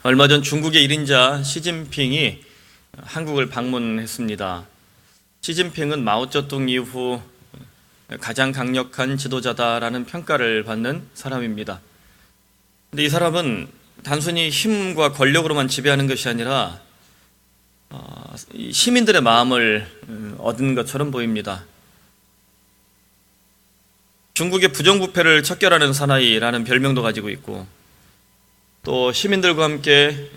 얼마 전 중국의 1인자 시진핑이 한국을 방문했습니다. 시진핑은 마오쩌둥 이후 가장 강력한 지도자다라는 평가를 받는 사람입니다. 근데 이 사람은 단순히 힘과 권력으로만 지배하는 것이 아니라 시민들의 마음을 얻은 것처럼 보입니다. 중국의 부정부패를 척결하는 사나이라는 별명도 가지고 있고, 또 시민들과 함께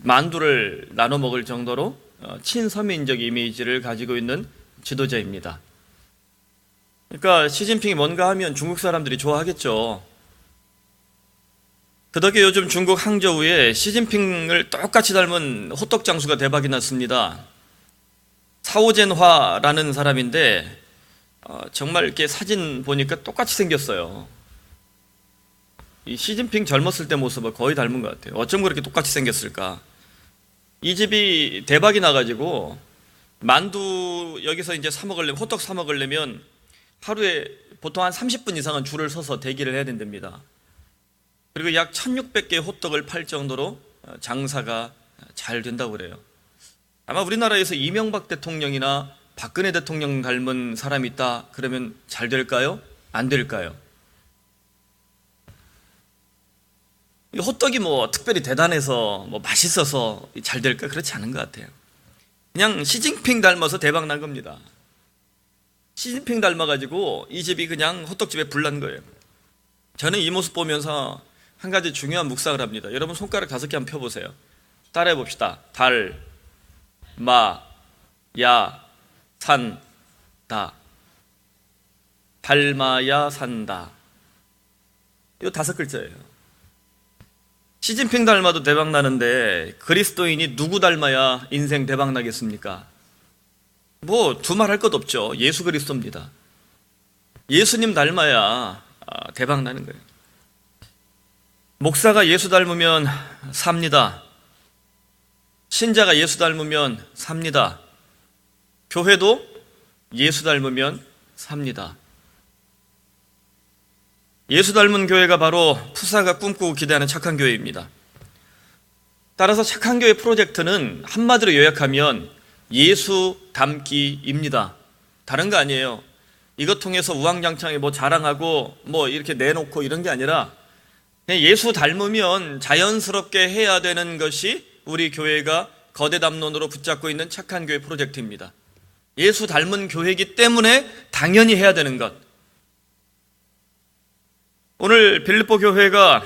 만두를 나눠 먹을 정도로 친서민적 이미지를 가지고 있는 지도자입니다. 그러니까 시진핑이 뭔가 하면 중국 사람들이 좋아하겠죠. 그 덕에 요즘 중국 항저우에 시진핑을 똑같이 닮은 호떡 장수가 대박이 났습니다. 사오젠화라는 사람인데 정말 이렇게 사진 보니까 똑같이 생겼어요. 이 시진핑 젊었을 때 모습을 거의 닮은 것 같아요. 어쩜 그렇게 똑같이 생겼을까? 이 집이 대박이 나가지고 만두 여기서 이제 사 먹으려면, 호떡 사 먹으려면 하루에 보통 한 30분 이상은 줄을 서서 대기를 해야 된답니다. 그리고 약 1600개의 호떡을 팔 정도로 장사가 잘 된다고 그래요. 아마 우리나라에서 이명박 대통령이나 박근혜 대통령 닮은 사람이 있다 그러면 잘 될까요? 안 될까요? 이 호떡이 뭐 특별히 대단해서 뭐 맛있어서 잘 될까? 그렇지 않은 것 같아요. 그냥 시진핑 닮아서 대박 난 겁니다. 시진핑 닮아가지고 이 집이 그냥 호떡집에 불난 거예요. 저는 이 모습 보면서 한 가지 중요한 묵상을 합니다. 여러분 손가락 5개 한번 펴보세요. 따라해 봅시다. 달, 마, 야, 산, 다. 닮아야 산다. 이거 5글자예요. 시진핑 닮아도 대박 나는데 그리스도인이 누구 닮아야 인생 대박 나겠습니까? 뭐 두말할 것 없죠. 예수 그리스도입니다. 예수님 닮아야 대박 나는 거예요. 목사가 예수 닮으면 삽니다. 신자가 예수 닮으면 삽니다. 교회도 예수 닮으면 삽니다. 예수 닮은 교회가 바로 푸사가 꿈꾸고 기대하는 착한 교회입니다. 따라서 착한 교회 프로젝트는 한마디로 요약하면 예수 닮기입니다. 다른 거 아니에요. 이것 통해서 우왕좌창에 뭐 자랑하고 뭐 이렇게 내놓고 이런 게 아니라 그냥 예수 닮으면 자연스럽게 해야 되는 것이 우리 교회가 거대 담론으로 붙잡고 있는 착한 교회 프로젝트입니다. 예수 닮은 교회이기 때문에 당연히 해야 되는 것. 오늘 빌립보 교회가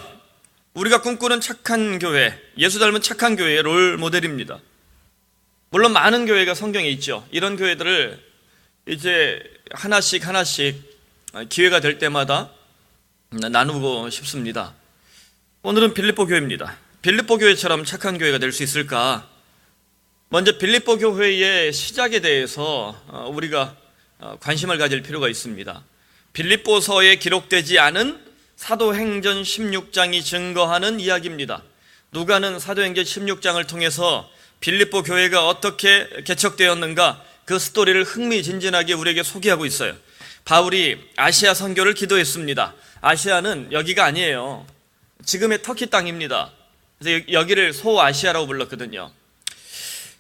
우리가 꿈꾸는 착한 교회, 예수 닮은 착한 교회의 롤 모델입니다. 물론 많은 교회가 성경에 있죠. 이런 교회들을 이제 하나씩 기회가 될 때마다 나누고 싶습니다. 오늘은 빌립보 교회입니다. 빌립보 교회처럼 착한 교회가 될 수 있을까? 먼저 빌립보 교회의 시작에 대해서 우리가 관심을 가질 필요가 있습니다. 빌립보서에 기록되지 않은 사도행전 16장이 증거하는 이야기입니다. 누가는 사도행전 16장을 통해서 빌립보 교회가 어떻게 개척되었는가 그 스토리를 흥미진진하게 우리에게 소개하고 있어요. 바울이 아시아 선교를 기도했습니다. 아시아는 여기가 아니에요. 지금의 터키 땅입니다. 그래서 여기를 소아시아라고 불렀거든요.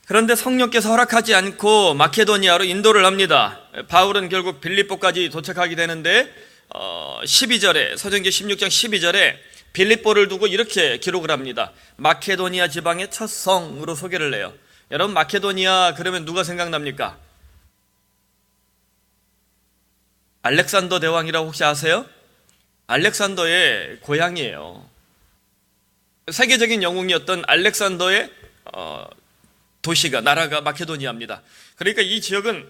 그런데 성령께서 허락하지 않고 마케도니아로 인도를 합니다. 바울은 결국 빌립보까지 도착하게 되는데 12절에 사도행전 16장 12절에 빌립보를 두고 이렇게 기록을 합니다. 마케도니아 지방의 첫 성으로 소개를 해요. 여러분 마케도니아 그러면 누가 생각납니까? 알렉산더 대왕이라고 혹시 아세요? 알렉산더의 고향이에요. 세계적인 영웅이었던 알렉산더의 도시가, 나라가 마케도니아입니다. 그러니까 이 지역은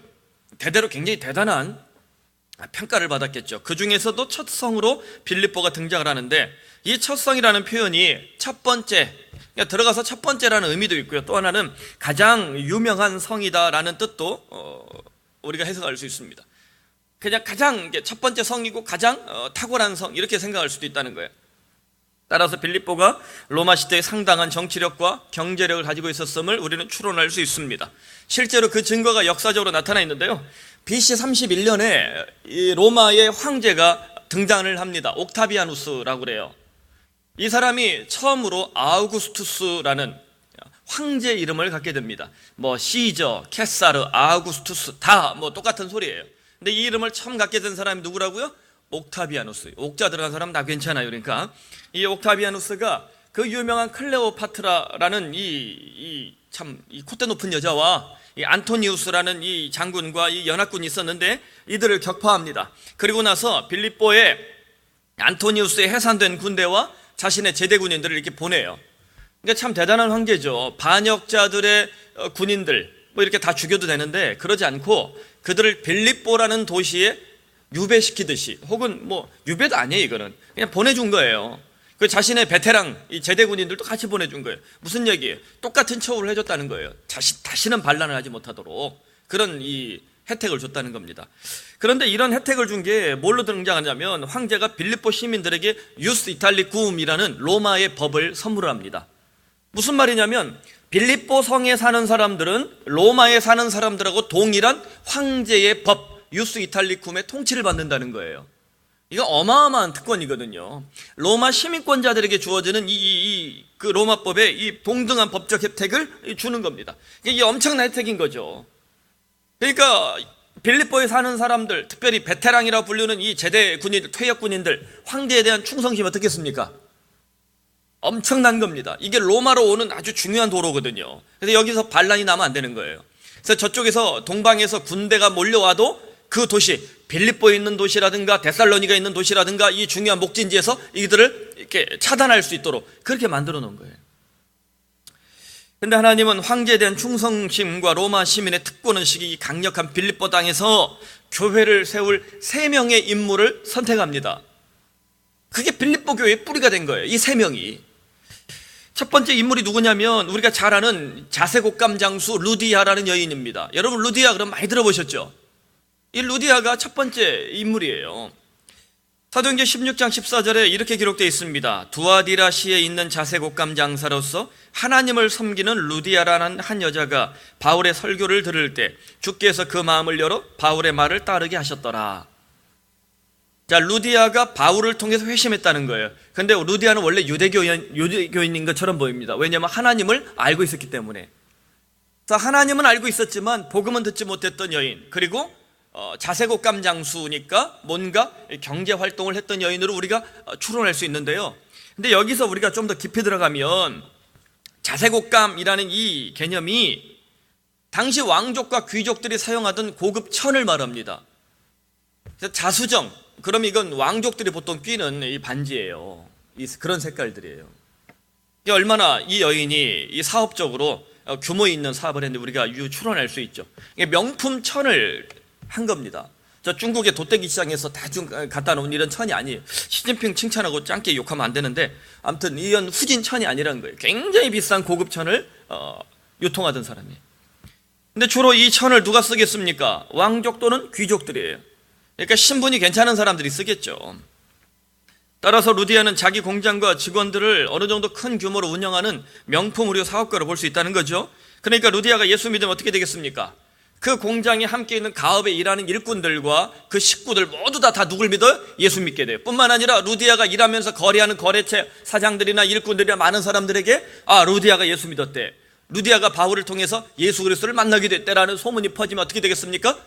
대대로 굉장히 대단한 평가를 받았겠죠. 그 중에서도 첫 성으로 빌립보가 등장을 하는데 이 첫 성이라는 표현이 첫 번째, 그러니까 들어가서 첫 번째라는 의미도 있고요. 또 하나는 가장 유명한 성이다라는 뜻도 우리가 해석할 수 있습니다. 그냥 가장 첫 번째 성이고 가장 탁월한 성 이렇게 생각할 수도 있다는 거예요. 따라서 빌립보가 로마 시대의 상당한 정치력과 경제력을 가지고 있었음을 우리는 추론할 수 있습니다. 실제로 그 증거가 역사적으로 나타나 있는데요. BC 31년에 이 로마의 황제가 등장을 합니다. 옥타비아누스라고 그래요. 이 사람이 처음으로 아우구스투스라는 황제 이름을 갖게 됩니다. 뭐 시저, 케사르, 아우구스투스 다 뭐 똑같은 소리예요. 근데 이 이름을 처음 갖게 된 사람이 누구라고요? 옥타비아누스. 옥자 들어간 사람 다 괜찮아요. 그러니까 이 옥타비아누스가 그 유명한 클레오파트라라는 이 콧대 높은 여자와 이 안토니우스라는 이 장군과 이 연합군이 있었는데 이들을 격파합니다. 그리고 나서 빌립보에 안토니우스의 해산된 군대와 자신의 제대 군인들을 이렇게 보내요. 그러니까 참 대단한 황제죠. 반역자들의 군인들 뭐 이렇게 다 죽여도 되는데 그러지 않고 그들을 빌립보라는 도시에 유배시키듯이, 혹은 뭐 유배도 아니에요, 이거는 그냥 보내준 거예요. 그 자신의 베테랑 이 제대 군인들도 같이 보내준 거예요. 무슨 얘기예요? 똑같은 처우를 해줬다는 거예요. 다시는 반란을 하지 못하도록 그런 이 혜택을 줬다는 겁니다. 그런데 이런 혜택을 준 게 뭘로 등장하냐면 황제가 빌립보 시민들에게 유스 이탈리쿰이라는 로마의 법을 선물을 합니다. 무슨 말이냐면 빌립보 성에 사는 사람들은 로마에 사는 사람들하고 동일한 황제의 법 유스 이탈리쿰의 통치를 받는다는 거예요. 이거 어마어마한 특권이거든요. 로마 시민권자들에게 주어지는 그 로마법의 이 동등한 법적 혜택을 주는 겁니다. 이게 엄청난 혜택인 거죠. 그러니까 빌립보에 사는 사람들, 특별히 베테랑이라고 불리는 이 제대 군인들, 퇴역 군인들, 황제에 대한 충성심이 어떻겠습니까? 엄청난 겁니다. 이게 로마로 오는 아주 중요한 도로거든요. 그래서 여기서 반란이 나면 안 되는 거예요. 그래서 저쪽에서 동방에서 군대가 몰려와도 그 도시, 빌립보에 있는 도시라든가 데살로니가에 있는 도시라든가 이 중요한 목진지에서 이들을 이렇게 차단할 수 있도록 그렇게 만들어 놓은 거예요. 근데 하나님은 황제에 대한 충성심과 로마 시민의 특권의식이 강력한 빌립보 땅에서 교회를 세울 3명의 인물을 선택합니다. 그게 빌립보 교회의 뿌리가 된 거예요. 이 3명이. 첫 번째 인물이 누구냐면 우리가 잘 아는 자색옥감 장수 루디아라는 여인입니다. 여러분 루디아 그럼 많이 들어보셨죠? 이 루디아가 첫 번째 인물이에요. 사도행전 16장 14절에 이렇게 기록되어 있습니다. 두아디라시에 있는 자색옥감 장사로서 하나님을 섬기는 루디아라는 한 여자가 바울의 설교를 들을 때 주께서 그 마음을 열어 바울의 말을 따르게 하셨더라. 자, 루디아가 바울을 통해서 회심했다는 거예요. 근데 루디아는 원래 유대교인인 것처럼 보입니다. 왜냐하면 하나님을 알고 있었기 때문에. 자, 하나님은 알고 있었지만 복음은 듣지 못했던 여인, 그리고 자색옥감 장수니까 뭔가 경제 활동을 했던 여인으로 우리가 추론할 수 있는데요. 근데 여기서 우리가 좀 더 깊이 들어가면 자색옥감이라는 이 개념이 당시 왕족과 귀족들이 사용하던 고급 천을 말합니다. 그래서 자수정, 그럼 이건 왕족들이 보통 끼는 이 반지예요. 그런 색깔들이에요. 이게 얼마나 이 여인이 이 사업적으로 규모 있는 사업을 했는데 우리가 추론할 수 있죠. 이게 명품 천을 한 겁니다. 저 중국의 도떼기 시장에서 대충 갖다 놓은 이런 천이 아니에요. 시진핑 칭찬하고 짱게 욕하면 안 되는데 아무튼 이런 후진 천이 아니라는 거예요. 굉장히 비싼 고급 천을 유통하던 사람이에요. 근데 주로 이 천을 누가 쓰겠습니까? 왕족 또는 귀족들이에요. 그러니까 신분이 괜찮은 사람들이 쓰겠죠. 따라서 루디아는 자기 공장과 직원들을 어느 정도 큰 규모로 운영하는 명품 의류 사업가로 볼 수 있다는 거죠. 그러니까 루디아가 예수 믿으면 어떻게 되겠습니까? 그 공장에 함께 있는 가업에 일하는 일꾼들과 그 식구들 모두 다 누굴 믿어요? 예수 믿게 돼요. 뿐만 아니라 루디아가 일하면서 거래하는 거래처 사장들이나 일꾼들이나 많은 사람들에게 루디아가 예수 믿었대, 루디아가 바울을 통해서 예수 그리스도를 만나게 됐대라는 소문이 퍼지면 어떻게 되겠습니까?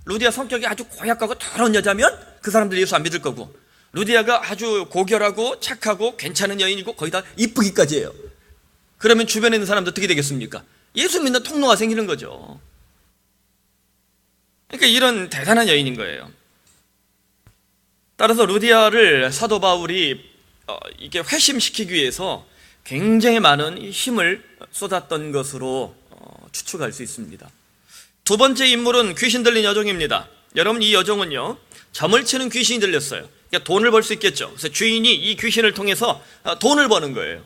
루디아 성격이 아주 고약하고 더러운 여자면 그 사람들이 예수 안 믿을 거고, 루디아가 아주 고결하고 착하고 괜찮은 여인이고 거기다 이쁘기까지 해요. 그러면 주변에 있는 사람들 어떻게 되겠습니까? 예수 믿는 통로가 생기는 거죠. 그러니까 이런 대단한 여인인 거예요. 따라서 루디아를 사도 바울이 이게 회심시키기 위해서 굉장히 많은 힘을 쏟았던 것으로 추측할 수 있습니다. 두 번째 인물은 귀신 들린 여종입니다. 여러분, 이 여종은요, 점을 치는 귀신이 들렸어요. 그러니까 돈을 벌 수 있겠죠. 그래서 주인이 이 귀신을 통해서 돈을 버는 거예요.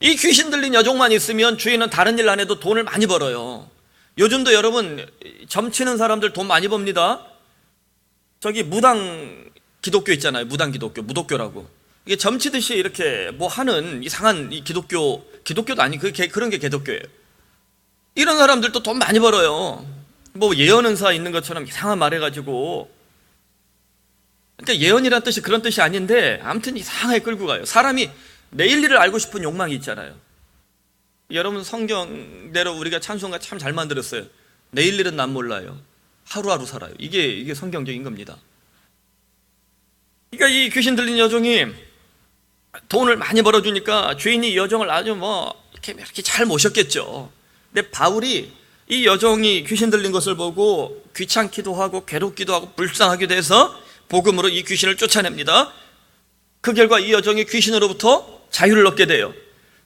이 귀신 들린 여종만 있으면 주인은 다른 일 안 해도 돈을 많이 벌어요. 요즘도 여러분 점 치는 사람들 돈 많이 법니다. 저기 무당 기독교 있잖아요. 무당 기독교, 무독교라고. 이게 점 치듯이 이렇게 뭐 하는 이상한 이 기독교도 아니, 그런 게 기독교예요. 이런 사람들도 돈 많이 벌어요. 뭐 예언은사 있는 것처럼 이상한 말 해가지고 그러니까 예언이란 뜻이 그런 뜻이 아닌데 아무튼 이상하게 끌고 가요. 사람이 내일 일을 알고 싶은 욕망이 있잖아요. 여러분 성경대로 우리가 찬송가 참 잘 만들었어요. 내일 일은 난 몰라요. 하루하루 살아요. 이게 성경적인 겁니다. 그러니까 이 귀신 들린 여종이 돈을 많이 벌어주니까 주인이 이 여종을 아주 이렇게 잘 모셨겠죠. 근데 바울이 이 여종이 귀신 들린 것을 보고 귀찮기도 하고 괴롭기도 하고 불쌍하기도 해서 복음으로 이 귀신을 쫓아냅니다. 그 결과 이 여종이 귀신으로부터 자유를 얻게 돼요.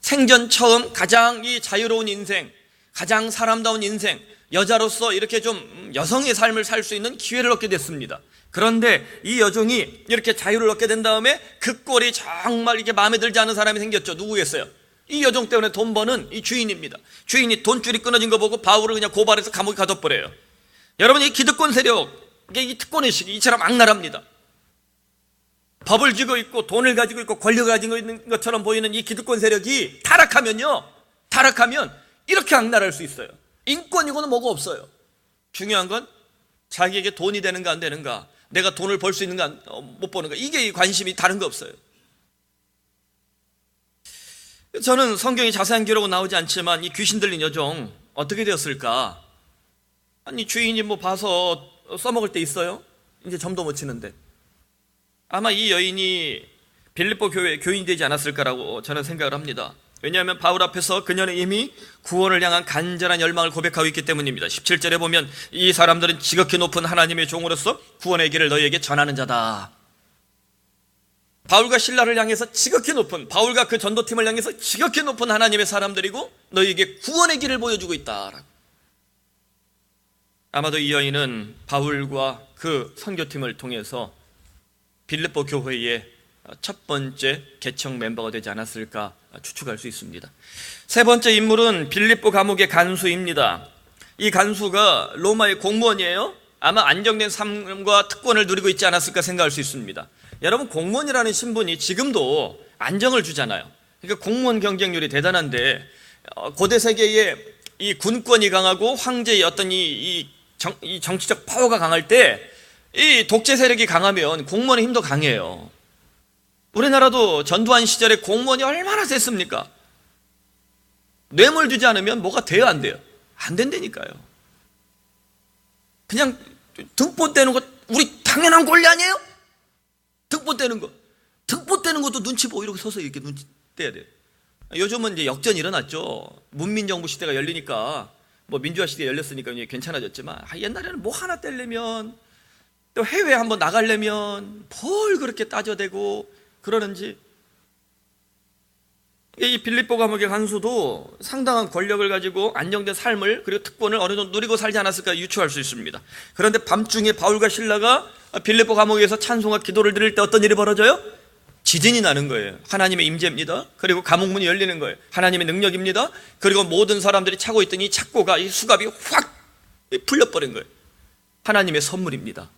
생전 처음 가장 이 자유로운 인생, 가장 사람다운 인생, 여자로서 이렇게 좀 여성의 삶을 살 수 있는 기회를 얻게 됐습니다. 그런데 이 여종이 이렇게 자유를 얻게 된 다음에 그 꼴이 정말 이게 마음에 들지 않은 사람이 생겼죠. 누구겠어요? 이 여종 때문에 돈 버는 이 주인입니다. 주인이 돈줄이 끊어진 거 보고 바울을 그냥 고발해서 감옥에 가둬버려요. 여러분, 이 기득권 세력, 이 특권의식이 이처럼 악랄합니다. 법을 쥐고 있고 돈을 가지고 있고 권력을 가지고 있는 것처럼 보이는 이 기득권 세력이 타락하면 이렇게 악랄할 수 있어요. 인권이고는 뭐가 없어요. 중요한 건 자기에게 돈이 되는가 안 되는가, 내가 돈을 벌 수 있는가 못 버는가, 이게 관심이 다른 거 없어요. 저는 성경이 자세한 기록은 나오지 않지만 이 귀신 들린 여종 어떻게 되었을까? 아니 주인이 봐서 써먹을 때 있어요? 이제 점도 못 치는데 아마 이 여인이 빌립보 교회 교인이 되지 않았을까라고 저는 생각을 합니다. 왜냐하면 바울 앞에서 그녀는 이미 구원을 향한 간절한 열망을 고백하고 있기 때문입니다. 17절에 보면 이 사람들은 지극히 높은 하나님의 종으로서 구원의 길을 너희에게 전하는 자다. 바울과 신라를 향해서 지극히 높은, 바울과 그 전도팀을 향해서 지극히 높은 하나님의 사람들이고 너희에게 구원의 길을 보여주고 있다. 아마도 이 여인은 바울과 그 선교팀을 통해서 빌립보 교회의 첫 번째 개척 멤버가 되지 않았을까 추측할 수 있습니다. 세 번째 인물은 빌립보 감옥의 간수입니다. 이 간수가 로마의 공무원이에요. 아마 안정된 삶과 특권을 누리고 있지 않았을까 생각할 수 있습니다. 여러분, 공무원이라는 신분이 지금도 안정을 주잖아요. 그러니까 공무원 경쟁률이 대단한데 고대 세계에 이 군권이 강하고 황제의 어떤 이 정치적 파워가 강할 때 이 독재 세력이 강하면 공무원의 힘도 강해요. 우리나라도 전두환 시절에 공무원이 얼마나 셌습니까? 뇌물 주지 않으면 뭐가 돼요, 안 돼요? 안 된다니까요. 그냥 등보 떼는 거 우리 당연한 권리 아니에요? 등보 떼는 것도 눈치 보고 이렇게 서서 이렇게 눈치 떼야 돼요. 요즘은 이제 역전이 일어났죠. 문민정부 시대가 열리니까 민주화 시대가 열렸으니까 이제 괜찮아졌지만 옛날에는 뭐 하나 떼려면 또 해외 한번 나가려면 뭘 그렇게 따져대고 그러는지. 이 빌립보 감옥의 간수도 상당한 권력을 가지고 안정된 삶을 그리고 특권을 어느 정도 누리고 살지 않았을까 유추할 수 있습니다. 그런데 밤중에 바울과 실라가 빌립보 감옥에서 찬송과 기도를 드릴 때 어떤 일이 벌어져요? 지진이 나는 거예요. 하나님의 임재입니다. 그리고 감옥문이 열리는 거예요. 하나님의 능력입니다. 그리고 모든 사람들이 차고 있던 이 착고가, 이 수갑이 확 풀려버린 거예요. 하나님의 선물입니다.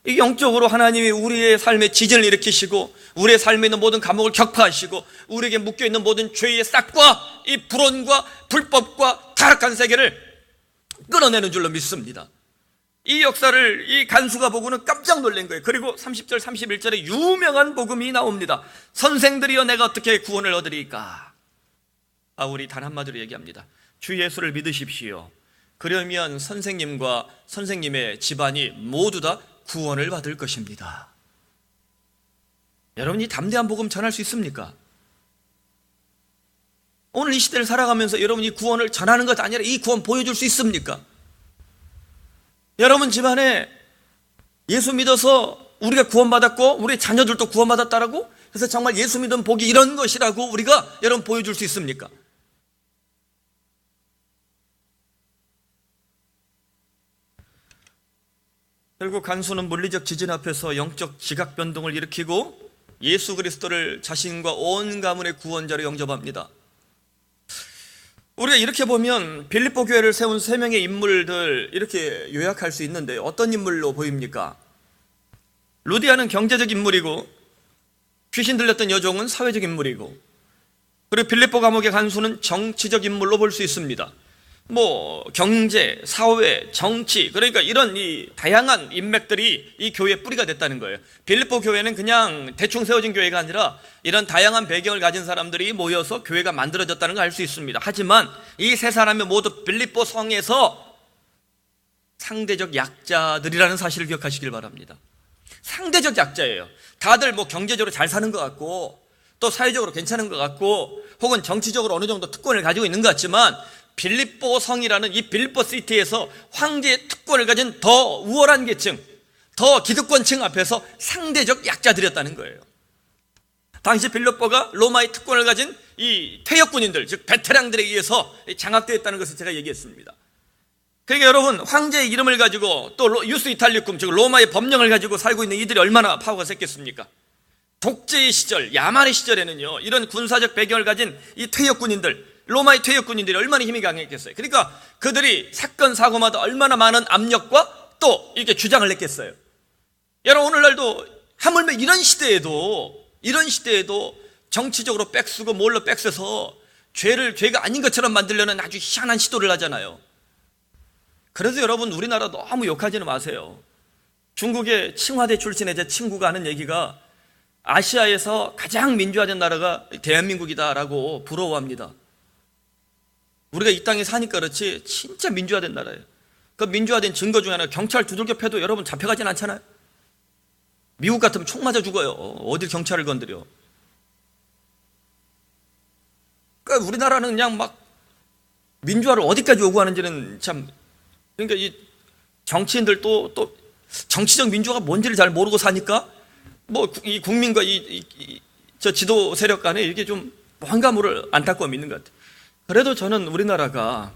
이 영적으로 하나님이 우리의 삶에 지진을 일으키시고 우리의 삶에 있는 모든 감옥을 격파하시고 우리에게 묶여있는 모든 죄의 싹과 이 불온과 불법과 타락한 세계를 끌어내는 줄로 믿습니다. 이 역사를 이 간수가 보고는 깜짝 놀란 거예요. 그리고 30절 31절에 유명한 복음이 나옵니다. 선생들이여 내가 어떻게 구원을 얻으리까? 바울이 단 한마디로 얘기합니다. 주 예수를 믿으십시오. 그러면 선생님과 선생님의 집안이 모두 다 구원을 받을 것입니다. 여러분이 담대한 복음 전할 수 있습니까? 오늘 이 시대를 살아가면서 여러분이 구원을 전하는 것 아니라 이 구원 보여줄 수 있습니까? 여러분 집안에 예수 믿어서 우리가 구원받았고 우리 자녀들도 구원받았다라고 그래서 정말 예수 믿은 복이 이런 것이라고 우리가 여러분 보여줄 수 있습니까? 결국 간수는 물리적 지진 앞에서 영적 지각 변동을 일으키고 예수 그리스도를 자신과 온 가문의 구원자로 영접합니다. 우리가 이렇게 보면 빌립보 교회를 세운 세 명의 인물들 이렇게 요약할 수 있는데 어떤 인물로 보입니까? 루디아는 경제적 인물이고 귀신 들렸던 여종은 사회적 인물이고 그리고 빌립보 감옥의 간수는 정치적 인물로 볼 수 있습니다. 뭐 경제, 사회, 정치, 그러니까 이런 이 다양한 인맥들이 이 교회의 뿌리가 됐다는 거예요. 빌립보 교회는 그냥 대충 세워진 교회가 아니라 이런 다양한 배경을 가진 사람들이 모여서 교회가 만들어졌다는 걸 알 수 있습니다. 하지만 이 세 사람이 모두 빌립보 성에서 상대적 약자들이라는 사실을 기억하시길 바랍니다. 상대적 약자예요. 다들 뭐 경제적으로 잘 사는 것 같고 또 사회적으로 괜찮은 것 같고 혹은 정치적으로 어느 정도 특권을 가지고 있는 것 같지만 빌립보 성이라는 이 빌립보 시티에서 황제의 특권을 가진 더 우월한 계층, 더 기득권층 앞에서 상대적 약자들이었다는 거예요. 당시 빌립보가 로마의 특권을 가진 이 퇴역군인들, 즉 베테랑들에 의해서 장악되었다는 것을 제가 얘기했습니다. 그러니까 여러분, 황제의 이름을 가지고 또 유스 이탈리쿰, 즉 로마의 법령을 가지고 살고 있는 이들이 얼마나 파워가 셌겠습니까? 독재의 시절, 야만의 시절에는요, 이런 군사적 배경을 가진 이 퇴역군인들, 로마의 퇴역군인들이 얼마나 힘이 강했겠어요. 그러니까 그들이 사건 사고마다 얼마나 많은 압력과 또 이렇게 주장을 냈겠어요. 여러분, 오늘날도 하물며 이런 시대에도 정치적으로 빽쓰고 뭘로 빽써서 죄가 아닌 것처럼 만들려는 아주 희한한 시도를 하잖아요. 그래서 여러분, 우리나라 너무 욕하지는 마세요. 중국의 칭화대 출신의 제 친구가 하는 얘기가 아시아에서 가장 민주화된 나라가 대한민국이다라고 부러워합니다. 우리가 이 땅에 사니까 그렇지 진짜 민주화된 나라예요. 그 민주화된 증거 중에 하나, 경찰 두들겨 패도 여러분 잡혀가진 않잖아요. 미국 같으면 총 맞아 죽어요. 어딜 경찰을 건드려. 그러니까 우리나라는 그냥 막 민주화를 어디까지 요구하는지는 참, 그러니까 이 정치인들도 또 정치적 민주화가 뭔지를 잘 모르고 사니까 뭐 이 국민과 저 지도 세력 간에 이게 좀 뭔가 모를 안타까움이 있는 것 같아요. 그래도 저는 우리나라가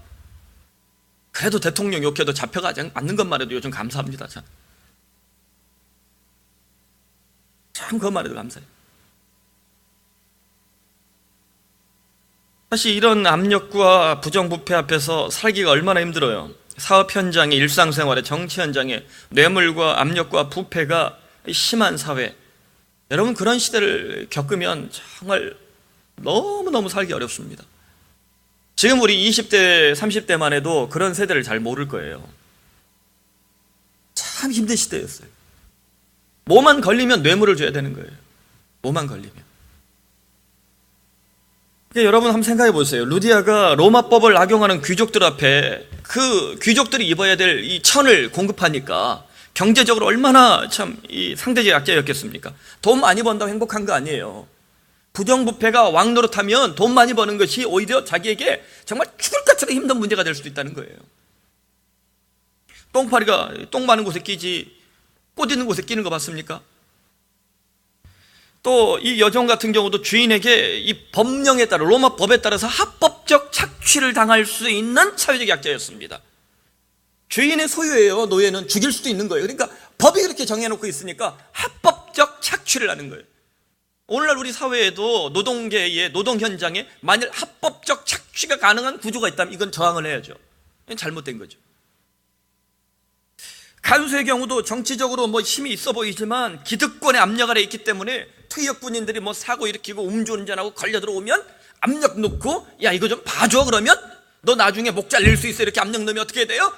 그래도 대통령 욕해도 잡혀가지 않는 것만 해도 요즘 감사합니다. 참 그것만 해도 감사해요. 사실 이런 압력과 부정부패 앞에서 살기가 얼마나 힘들어요. 사업 현장에, 일상생활에, 정치 현장에 뇌물과 압력과 부패가 심한 사회, 여러분 그런 시대를 겪으면 정말 너무너무 살기 어렵습니다. 지금 우리 20대, 30대만 해도 그런 세대를 잘 모를 거예요. 참 힘든 시대였어요. 뭐만 걸리면 뇌물을 줘야 되는 거예요. 뭐만 걸리면. 그러니까 여러분 한번 생각해 보세요. 루디아가 로마법을 악용하는 귀족들 앞에 그 귀족들이 입어야 될 이 천을 공급하니까 경제적으로 얼마나 참 이 상대적 약자였겠습니까? 돈 많이 번다고 행복한 거 아니에요. 부정부패가 왕노릇하면 돈 많이 버는 것이 오히려 자기에게 정말 죽을 것처럼 힘든 문제가 될 수도 있다는 거예요. 똥파리가 똥 많은 곳에 끼지 꽃 있는 곳에 끼는 거 봤습니까? 또 이 여종 같은 경우도 주인에게 이 법령에 따라, 로마 법에 따라서 합법적 착취를 당할 수 있는 사회적 약자였습니다. 주인의 소유예요. 노예는 죽일 수도 있는 거예요. 그러니까 법이 그렇게 정해놓고 있으니까 합법적 착취를 하는 거예요. 오늘날 우리 사회에도 노동계의 노동 현장에 만일 합법적 착취가 가능한 구조가 있다면 이건 저항을 해야죠. 이건 잘못된 거죠. 간수의 경우도 정치적으로 뭐 힘이 있어 보이지만 기득권의 압력 아래 있기 때문에 퇴역군인들이 뭐 사고 일으키고 음주운전하고 걸려 들어오면 압력 넣고, 야 이거 좀 봐줘, 그러면 너 나중에 목 잘릴 수 있어, 이렇게 압력 넣으면 어떻게 돼요?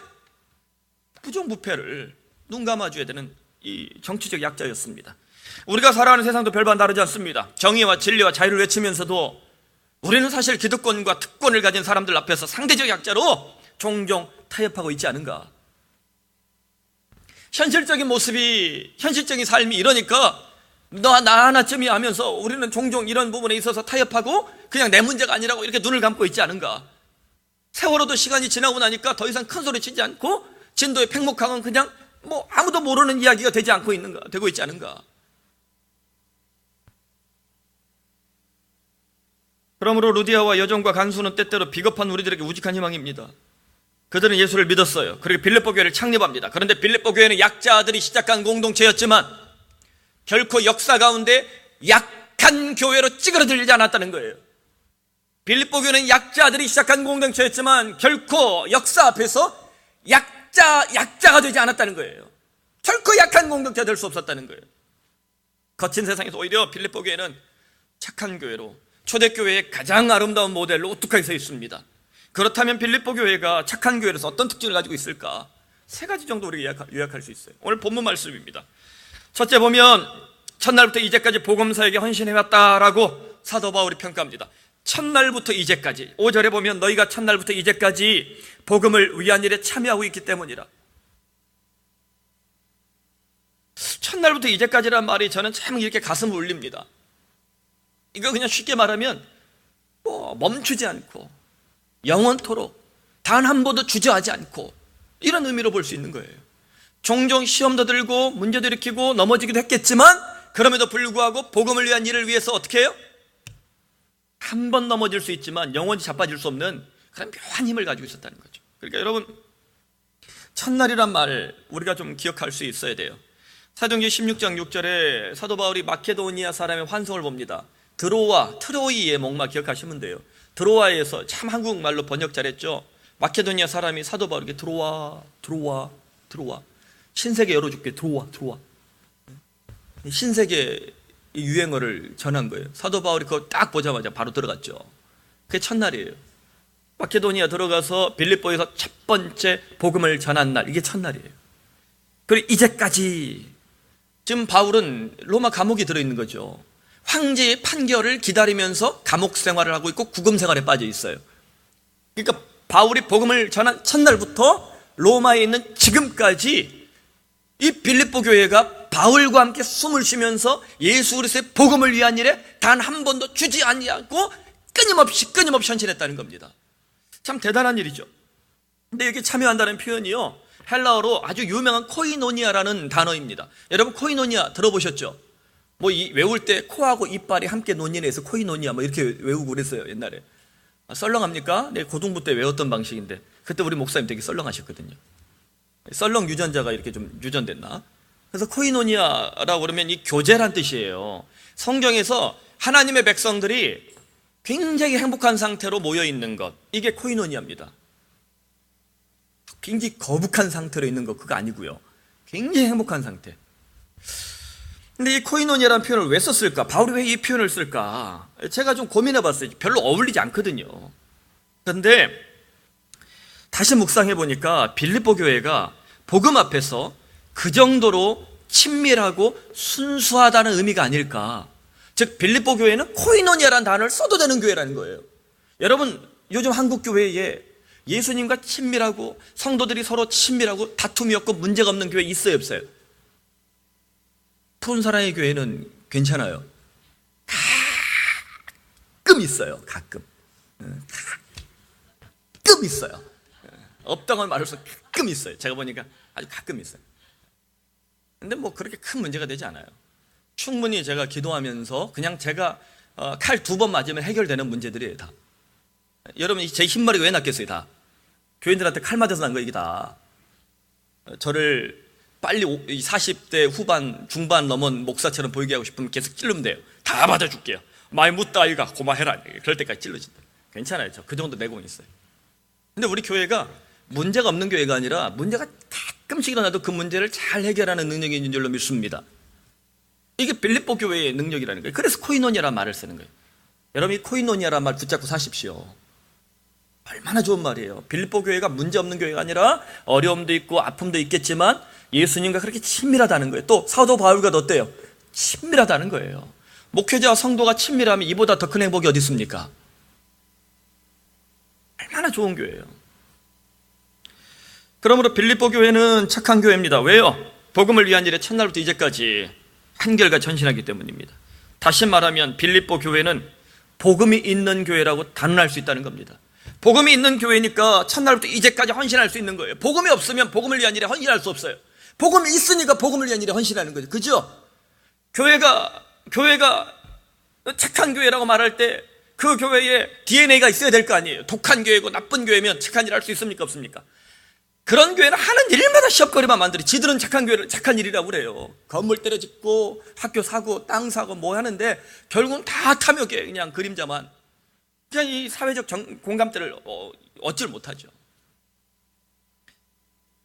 부정부패를 눈 감아줘야 되는 이 정치적 약자였습니다. 우리가 살아가는 세상도 별반 다르지 않습니다. 정의와 진리와 자유를 외치면서도 우리는 사실 기득권과 특권을 가진 사람들 앞에서 상대적 약자로 종종 타협하고 있지 않은가. 현실적인 모습이, 현실적인 삶이 이러니까 너 나 하나쯤이 하면서 우리는 종종 이런 부분에 있어서 타협하고 그냥 내 문제가 아니라고 이렇게 눈을 감고 있지 않은가. 세월호도 시간이 지나고 나니까 더 이상 큰 소리 치지 않고 진도의 팽목항은 그냥 뭐 아무도 모르는 이야기가 되고 있지 않은가. 그러므로 루디아와 여종과 간수는 때때로 비겁한 우리들에게 우직한 희망입니다. 그들은 예수를 믿었어요. 그리고 빌립보 교회를 창립합니다. 그런데 빌립보 교회는 약자들이 시작한 공동체였지만 결코 역사 가운데 약한 교회로 찌그러들지 않았다는 거예요. 빌립보 교회는 약자들이 시작한 공동체였지만 결코 역사 앞에서 약자가 되지 않았다는 거예요. 결코 약한 공동체가 될 수 없었다는 거예요. 거친 세상에서 오히려 빌립보 교회는 착한 교회로, 초대교회의 가장 아름다운 모델로 우뚝하게 서 있습니다. 그렇다면 빌립보 교회가 착한 교회로서 어떤 특징을 가지고 있을까? 세 가지 정도 우리가 요약할 수 있어요. 오늘 본문 말씀입니다. 첫째 보면 첫날부터 이제까지 복음사에게 헌신해왔다라고 사도 바울이 평가합니다. 첫날부터 이제까지, 5절에 보면 너희가 첫날부터 이제까지 복음을 위한 일에 참여하고 있기 때문이라. 첫날부터 이제까지란 말이 저는 참 이렇게 가슴을 울립니다. 이거 그냥 쉽게 말하면 멈추지 않고 영원토록 단 한 번도 주저하지 않고 이런 의미로 볼 수 있는 거예요. 종종 시험도 들고 문제도 일으키고 넘어지기도 했겠지만 그럼에도 불구하고 복음을 위한 일을 위해서 어떻게 해요? 한 번 넘어질 수 있지만 영원히 자빠질 수 없는 그런 묘한 힘을 가지고 있었다는 거죠. 그러니까 여러분, 첫날이란 말 우리가 좀 기억할 수 있어야 돼요. 사도행전 16장 6절에 사도 바울이 마케도니아 사람의 환송을 봅니다. 드로아, 트로이의 목마 기억하시면 돼요. 드로아에서, 참 한국말로 번역 잘했죠. 마케도니아 사람이 사도 바울에게 들어와 신세계 열어줄게, 들어와. 신세계 유행어를 전한 거예요. 사도 바울이 그거 딱 보자마자 바로 들어갔죠. 그게 첫날이에요. 마케도니아 들어가서 빌립보에서 첫 번째 복음을 전한 날, 이게 첫날이에요. 그리고 이제까지 지금 바울은 로마 감옥에 들어있는 거죠. 황제의 판결을 기다리면서 감옥 생활을 하고 있고 구금 생활에 빠져 있어요. 그러니까 바울이 복음을 전한 첫날부터 로마에 있는 지금까지 이 빌립보 교회가 바울과 함께 숨을 쉬면서 예수 그리스도의 복음을 위한 일에 단 한 번도 주지 아니하고 끊임없이 헌신했다는 겁니다. 참 대단한 일이죠. 근데 여기 참여한다는 표현이요, 헬라어로 아주 유명한 코이노니아라는 단어입니다. 여러분 코이노니아 들어보셨죠? 외울 때 코하고 이빨이 함께 논의해서 코이노니아 이렇게 외우고 그랬어요 옛날에. 썰렁합니까? 네, 고등부 때 외웠던 방식인데 그때 우리 목사님 되게 썰렁하셨거든요. 썰렁 유전자가 이렇게 좀 유전됐나? 그래서 코이노니아라고 그러면 이 교제란 뜻이에요. 성경에서 하나님의 백성들이 굉장히 행복한 상태로 모여 있는 것, 이게 코이노니아입니다. 굉장히 거북한 상태로 있는 것, 그거 아니고요. 굉장히 행복한 상태. 근데 이 코이노니아라는 표현을 왜 썼을까? 바울이 왜 이 표현을 쓸까? 제가 좀 고민해 봤어요. 별로 어울리지 않거든요. 그런데 다시 묵상해 보니까 빌립보 교회가 복음 앞에서 그 정도로 친밀하고 순수하다는 의미가 아닐까. 즉 빌립보 교회는 코이노니아라는 단어를 써도 되는 교회라는 거예요. 여러분, 요즘 한국 교회에 예수님과 친밀하고 성도들이 서로 친밀하고 다툼이 없고 문제가 없는 교회 있어요, 없어요? 푸른 사랑의 교회는 괜찮아요. 가끔 있어요. 가끔 있어요. 없다고 말해서 가끔 있어요. 제가 보니까 아주 가끔 있어요. 근데 그렇게 큰 문제가 되지 않아요. 충분히 제가 기도하면서 그냥 제가 칼 2번 맞으면 해결되는 문제들이에요, 다. 여러분, 제 흰머리가 왜 났겠어요, 다. 교인들한테 칼 맞아서 난 거, 이게 다. 저를 빨리 40대 후반, 중반 넘은 목사처럼 보이게 하고 싶으면 계속 찔르면 돼요. 다 받아줄게요. 많이 묻다 아이가 고마해라. 그럴 때까지 찔러진다. 괜찮아요. 저 그 정도 내공이 있어요. 근데 우리 교회가 문제가 없는 교회가 아니라 문제가 가끔씩 일어나도 그 문제를 잘 해결하는 능력이 있는 줄로 믿습니다. 이게 빌립보 교회의 능력이라는 거예요. 그래서 코이노니아라는 말을 쓰는 거예요. 여러분, 이 코이노니아라는 말 붙잡고 사십시오. 얼마나 좋은 말이에요. 빌립보 교회가 문제 없는 교회가 아니라 어려움도 있고 아픔도 있겠지만 예수님과 그렇게 친밀하다는 거예요. 또 사도 바울과 어때요? 친밀하다는 거예요. 목회자와 성도가 친밀하면 이보다 더 큰 행복이 어디 있습니까? 얼마나 좋은 교회예요. 그러므로 빌립보 교회는 착한 교회입니다. 왜요? 복음을 위한 일에 첫날부터 이제까지 한결같이 전신하기 때문입니다. 다시 말하면 빌립보 교회는 복음이 있는 교회라고 단언할 수 있다는 겁니다. 복음이 있는 교회니까 첫날부터 이제까지 헌신할 수 있는 거예요. 복음이 없으면 복음을 위한 일에 헌신할 수 없어요. 복음이 있으니까 복음을 위한 일에 헌신하는 거죠. 그죠? 교회가 착한 교회라고 말할 때 그 교회에 DNA가 있어야 될 거 아니에요. 독한 교회고 나쁜 교회면 착한 일 할 수 있습니까? 없습니까? 그런 교회는 하는 일마다 시험거리만 만들어. 지들은 착한 교회를 착한 일이라고 그래요. 건물 때려 짓고 학교 사고 땅 사고 하는데 결국은 다 탐욕이에요. 그냥 그림자만. 그냥 이 사회적 공감대를 얻질 못하죠.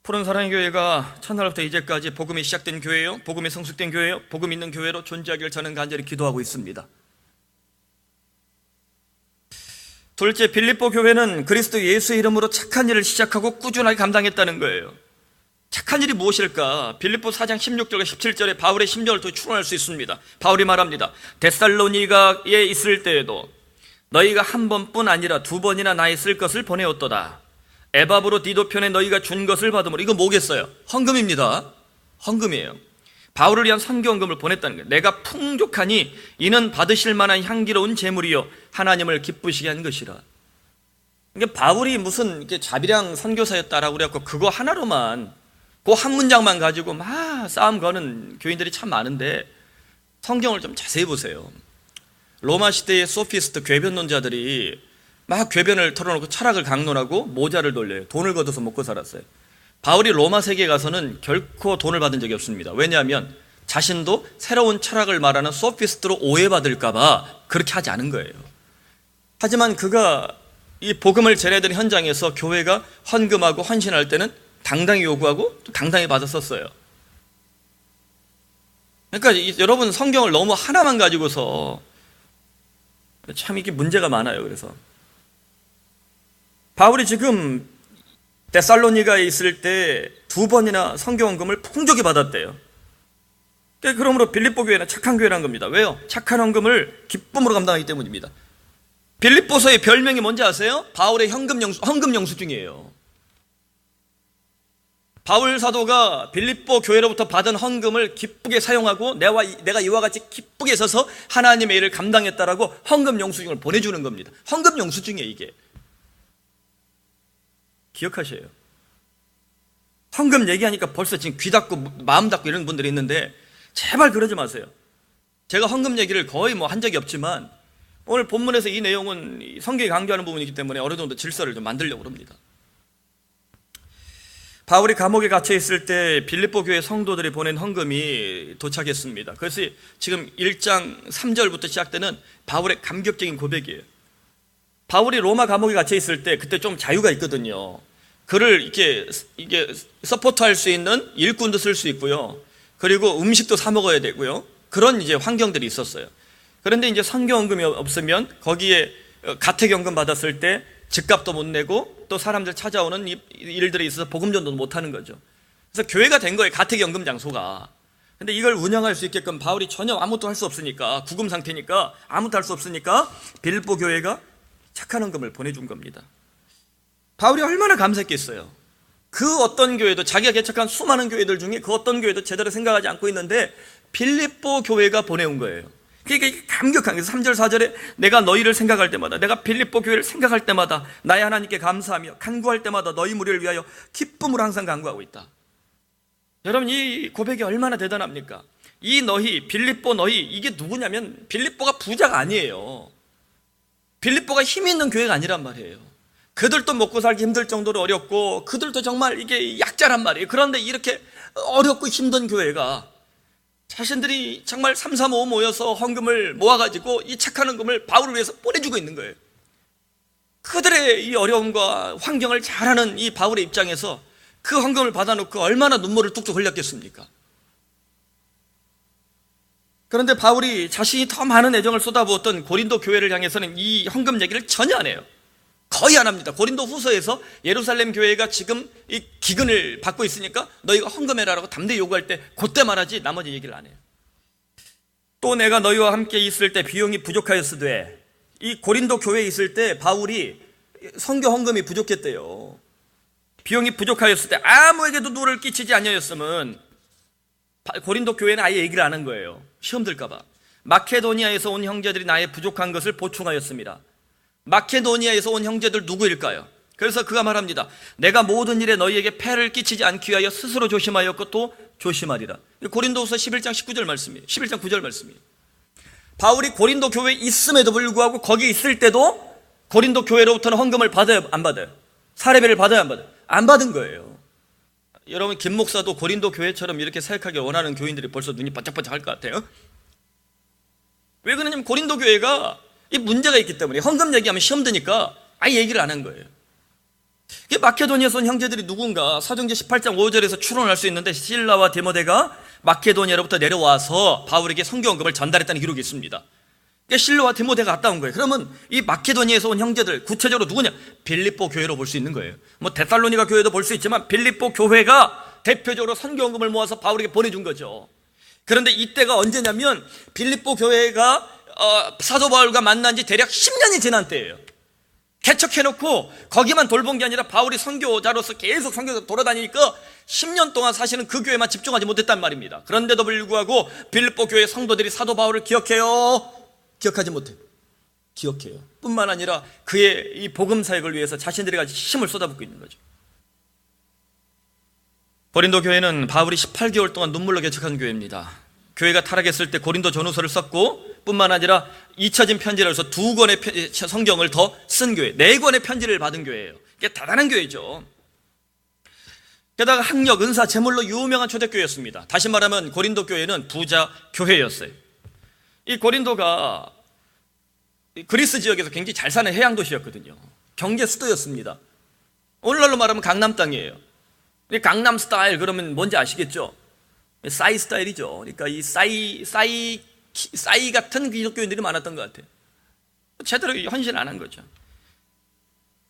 푸른 사랑의 교회가 첫날부터 이제까지 복음이 시작된 교회예요. 복음이 성숙된 교회예요. 복음 있는 교회로 존재하기를 저는 간절히 기도하고 있습니다. 둘째, 빌립보 교회는 그리스도 예수의 이름으로 착한 일을 시작하고 꾸준하게 감당했다는 거예요. 착한 일이 무엇일까? 빌립보 4장 16절과 17절에 바울의 심정을 또 추론할 수 있습니다. 바울이 말합니다. 데살로니가에 있을 때에도 너희가 한 번뿐 아니라 두 번이나 나의 쓸 것을 보내었도다. 에바브로 디도 편에 너희가 준 것을 받음으로. 이거 뭐겠어요? 헌금입니다. 헌금이에요. 바울을 위한 선교헌금을 보냈다는 거예요. 내가 풍족하니 이는 받으실 만한 향기로운 제물이요 하나님을 기쁘시게 한 것이라. 그러니까 바울이 무슨 이렇게 자비량 선교사였다라고 그래갖고 그거 하나로만, 그 한 문장만 가지고 막 싸움 거는 교인들이 참 많은데, 성경을 좀 자세히 보세요. 로마 시대의 소피스트 궤변론자들이 막 궤변을 털어놓고 철학을 강론하고 모자를 돌려요. 돈을 걷어서 먹고 살았어요. 바울이 로마 세계에 가서는 결코 돈을 받은 적이 없습니다. 왜냐하면 자신도 새로운 철학을 말하는 소피스트로 오해받을까봐 그렇게 하지 않은 거예요. 하지만 그가 이 복음을 전해드린 현장에서 교회가 헌금하고 헌신할 때는 당당히 요구하고 또 당당히 받았었어요. 그러니까 여러분, 성경을 너무 하나만 가지고서 참 이게 문제가 많아요. 그래서 바울이 지금 데살로니가에 있을 때 두 번이나 성교헌금을 풍족히 받았대요. 그러므로 빌립보 교회는 착한 교회라는 겁니다. 왜요? 착한 헌금을 기쁨으로 감당하기 때문입니다. 빌립보서의 별명이 뭔지 아세요? 바울의 헌금 영수증이에요. 바울 사도가 빌립보 교회로부터 받은 헌금을 기쁘게 사용하고 내가 이와 같이 기쁘게 써서 하나님의 일을 감당했다라고 헌금 영수증을 보내주는 겁니다. 헌금 영수증이에요, 이게. 기억하셔요. 헌금 얘기하니까 벌써 지금 귀 닫고 마음 닫고 이런 분들이 있는데 제발 그러지 마세요. 제가 헌금 얘기를 거의 한 적이 없지만 오늘 본문에서 이 내용은 성경이 강조하는 부분이기 때문에 어느 정도 질서를 좀 만들려고 합니다. 바울이 감옥에 갇혀 있을 때 빌립보 교회 성도들이 보낸 헌금이 도착했습니다. 그래서 지금 1장 3절부터 시작되는 바울의 감격적인 고백이에요. 바울이 로마 감옥에 갇혀 있을 때 그때 좀 자유가 있거든요. 그를 이게 서포트할 수 있는 일꾼도 쓸 수 있고요. 그리고 음식도 사 먹어야 되고요. 그런 이제 환경들이 있었어요. 그런데 이제 선교헌금이 없으면 거기에 가택연금 받았을 때 집값도 못 내고 또 사람들 찾아오는 일들이 있어서 복음 전도도 못 하는 거죠. 그래서 교회가 된 거예요, 가택연금 장소가. 근데 이걸 운영할 수 있게끔 바울이 전혀 아무것도 할 수 없으니까, 구금 상태니까 아무것도 할 수 없으니까 빌립보 교회가 착한 헌금을 보내준 겁니다. 바울이 얼마나 감사했겠어요. 그 어떤 교회도, 자기가 개척한 수많은 교회들 중에 그 어떤 교회도 제대로 생각하지 않고 있는데 빌립보 교회가 보내온 거예요. 그러니까 감격한 거예요. 3절 4절에 내가 너희를 생각할 때마다, 내가 빌립보 교회를 생각할 때마다 나의 하나님께 감사하며 간구할 때마다 너희 무리를 위하여 기쁨으로 항상 간구하고 있다. 여러분, 이 고백이 얼마나 대단합니까? 이 너희, 빌립보 너희, 이게 누구냐면 빌립보가 부자가 아니에요. 빌립보가 힘이 있는 교회가 아니란 말이에요. 그들도 먹고 살기 힘들 정도로 어렵고 그들도 정말 이게 약자란 말이에요. 그런데 이렇게 어렵고 힘든 교회가 자신들이 정말 3, 3, 5 모여서 헌금을 모아가지고 이 착한 헌금을 바울을 위해서 보내주고 있는 거예요. 그들의 이 어려움과 환경을 잘 아는 이 바울의 입장에서 그 헌금을 받아놓고 얼마나 눈물을 뚝뚝 흘렸겠습니까? 그런데 바울이 자신이 더 많은 애정을 쏟아부었던 고린도 교회를 향해서는 이 헌금 얘기를 전혀 안 해요. 거의 안 합니다. 고린도 후서에서 예루살렘 교회가 지금 이 기근을 받고 있으니까 너희가 헌금해라라고 담대히 요구할 때 그때 말하지 나머지 얘기를 안 해요. 또 내가 너희와 함께 있을 때 비용이 부족하였으되, 이 고린도 교회에 있을 때 바울이 선교 헌금이 부족했대요. 비용이 부족하였을 때 아무에게도 누를 끼치지 아니하였으면 고린도 교회는 아예 얘기를 안 한 거예요. 시험 들까 봐. 마케도니아에서 온 형제들이 나의 부족한 것을 보충하였습니다. 마케도니아에서 온 형제들 누구일까요? 그래서 그가 말합니다. 내가 모든 일에 너희에게 폐를 끼치지 않기 위하여 스스로 조심하였고 또 조심하리라. 고린도후서 11장 19절 말씀이에요. 11장 9절 말씀이에요. 바울이 고린도 교회에 있음에도 불구하고 거기 있을 때도 고린도 교회로부터는 헌금을 받아요, 안 받아요? 사례비를 받아요, 안 받아요? 안 받은 거예요. 여러분, 김 목사도 고린도 교회처럼 이렇게 사역하길 원하는 교인들이 벌써 눈이 반짝반짝 할 것 같아요. 왜 그러냐면 고린도 교회가 이 문제가 있기 때문에 헌금 얘기하면 시험 드니까 아예 얘기를 안 한 거예요. 마케도니아에서 온 형제들이 누군가 사도행전 18장 5절에서 추론할 수 있는데, 실라와 디모데가 마케도니아로부터 내려와서 바울에게 선교헌금을 전달했다는 기록이 있습니다. 그러니까 실로와 디모데가 갔다 온 거예요. 그러면 이 마케도니아에서 온 형제들, 구체적으로 누구냐? 빌립보 교회로 볼 수 있는 거예요. 뭐 데살로니가 교회도 볼 수 있지만 빌립보 교회가 대표적으로 선교원금을 모아서 바울에게 보내준 거죠. 그런데 이때가 언제냐면 빌립보 교회가 사도 바울과 만난 지 대략 10년이 지난 때예요. 개척해놓고 거기만 돌본 게 아니라 바울이 선교자로서 계속 선교사 돌아다니니까 10년 동안 사실은 그 교회만 집중하지 못했단 말입니다. 그런데도 불구하고 빌립보 교회 성도들이 사도 바울을 기억해요? 기억하지 못해요. 기억해요. 뿐만 아니라 그의 이 복음 사역을 위해서 자신들이 가진 힘을 쏟아붓고 있는 거죠. 고린도 교회는 바울이 18개월 동안 눈물로 개척한 교회입니다. 교회가 타락했을 때 고린도 전후서를 썼고 뿐만 아니라 잊혀진 편지를 해서 2권의 성경을 더 쓴 교회, 4권의 편지를 받은 교회예요. 이게 대단한 교회죠. 게다가 학력, 은사, 재물로 유명한 초대교회였습니다. 다시 말하면 고린도 교회는 부자 교회였어요. 이 고린도가 그리스 지역에서 굉장히 잘 사는 해양 도시였거든요. 경제 수도였습니다. 오늘날로 말하면 강남 땅이에요. 강남 스타일 그러면 뭔지 아시겠죠? 싸이 스타일이죠. 그러니까 이 싸이 같은 기독교인들이 많았던 것 같아요. 제대로 헌신 안 한 거죠.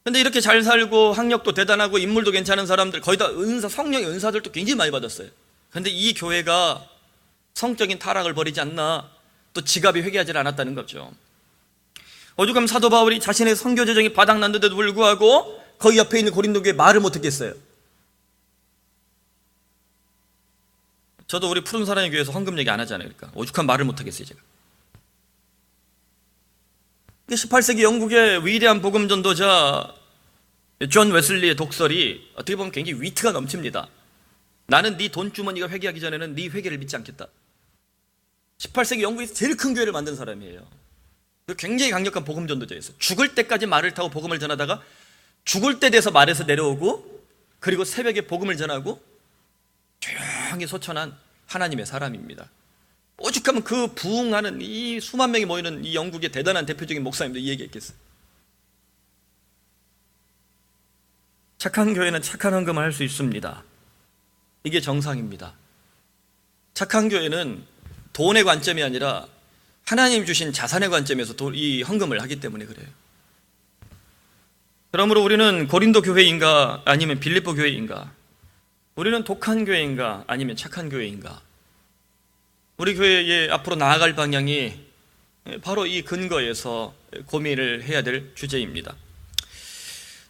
근데 이렇게 잘 살고 학력도 대단하고 인물도 괜찮은 사람들, 거의 다 성령의 은사들도 굉장히 많이 받았어요. 그런데 이 교회가 성적인 타락을 벌이지 않나, 또 지갑이 회개하지 않았다는 거죠. 오죽하면 사도 바울이 자신의 선교 재정이 바닥났는데도 불구하고 거기 옆에 있는 고린도 교회에 말을 못했겠어요. 저도 우리 푸른 사랑의 교회에서 헌금 얘기 안 하잖아요. 그러니까 오죽한 말을 못하겠어요 제가. 18세기 영국의 위대한 복음 전도자 존 웨슬리의 독설이 어떻게 보면 굉장히 위트가 넘칩니다. 나는 네 돈 주머니가 회개하기 전에는 네 회개를 믿지 않겠다. 18세기 영국에서 제일 큰 교회를 만든 사람이에요. 굉장히 강력한 복음 전도자였어요. 죽을 때까지 말을 타고 복음을 전하다가 죽을 때 돼서 말에서 내려오고, 그리고 새벽에 복음을 전하고 조용히 소천한 하나님의 사람입니다. 오죽하면 그 부흥하는 이 수만 명이 모이는 이 영국의 대단한 대표적인 목사님도 이 얘기했겠어요. 착한 교회는 착한 헌금을 할 수 있습니다. 이게 정상입니다. 착한 교회는 돈의 관점이 아니라 하나님 주신 자산의 관점에서 이 헌금을 하기 때문에 그래요. 그러므로 우리는 고린도 교회인가 아니면 빌립보 교회인가? 우리는 독한 교회인가 아니면 착한 교회인가? 우리 교회의 앞으로 나아갈 방향이 바로 이 근거에서 고민을 해야 될 주제입니다.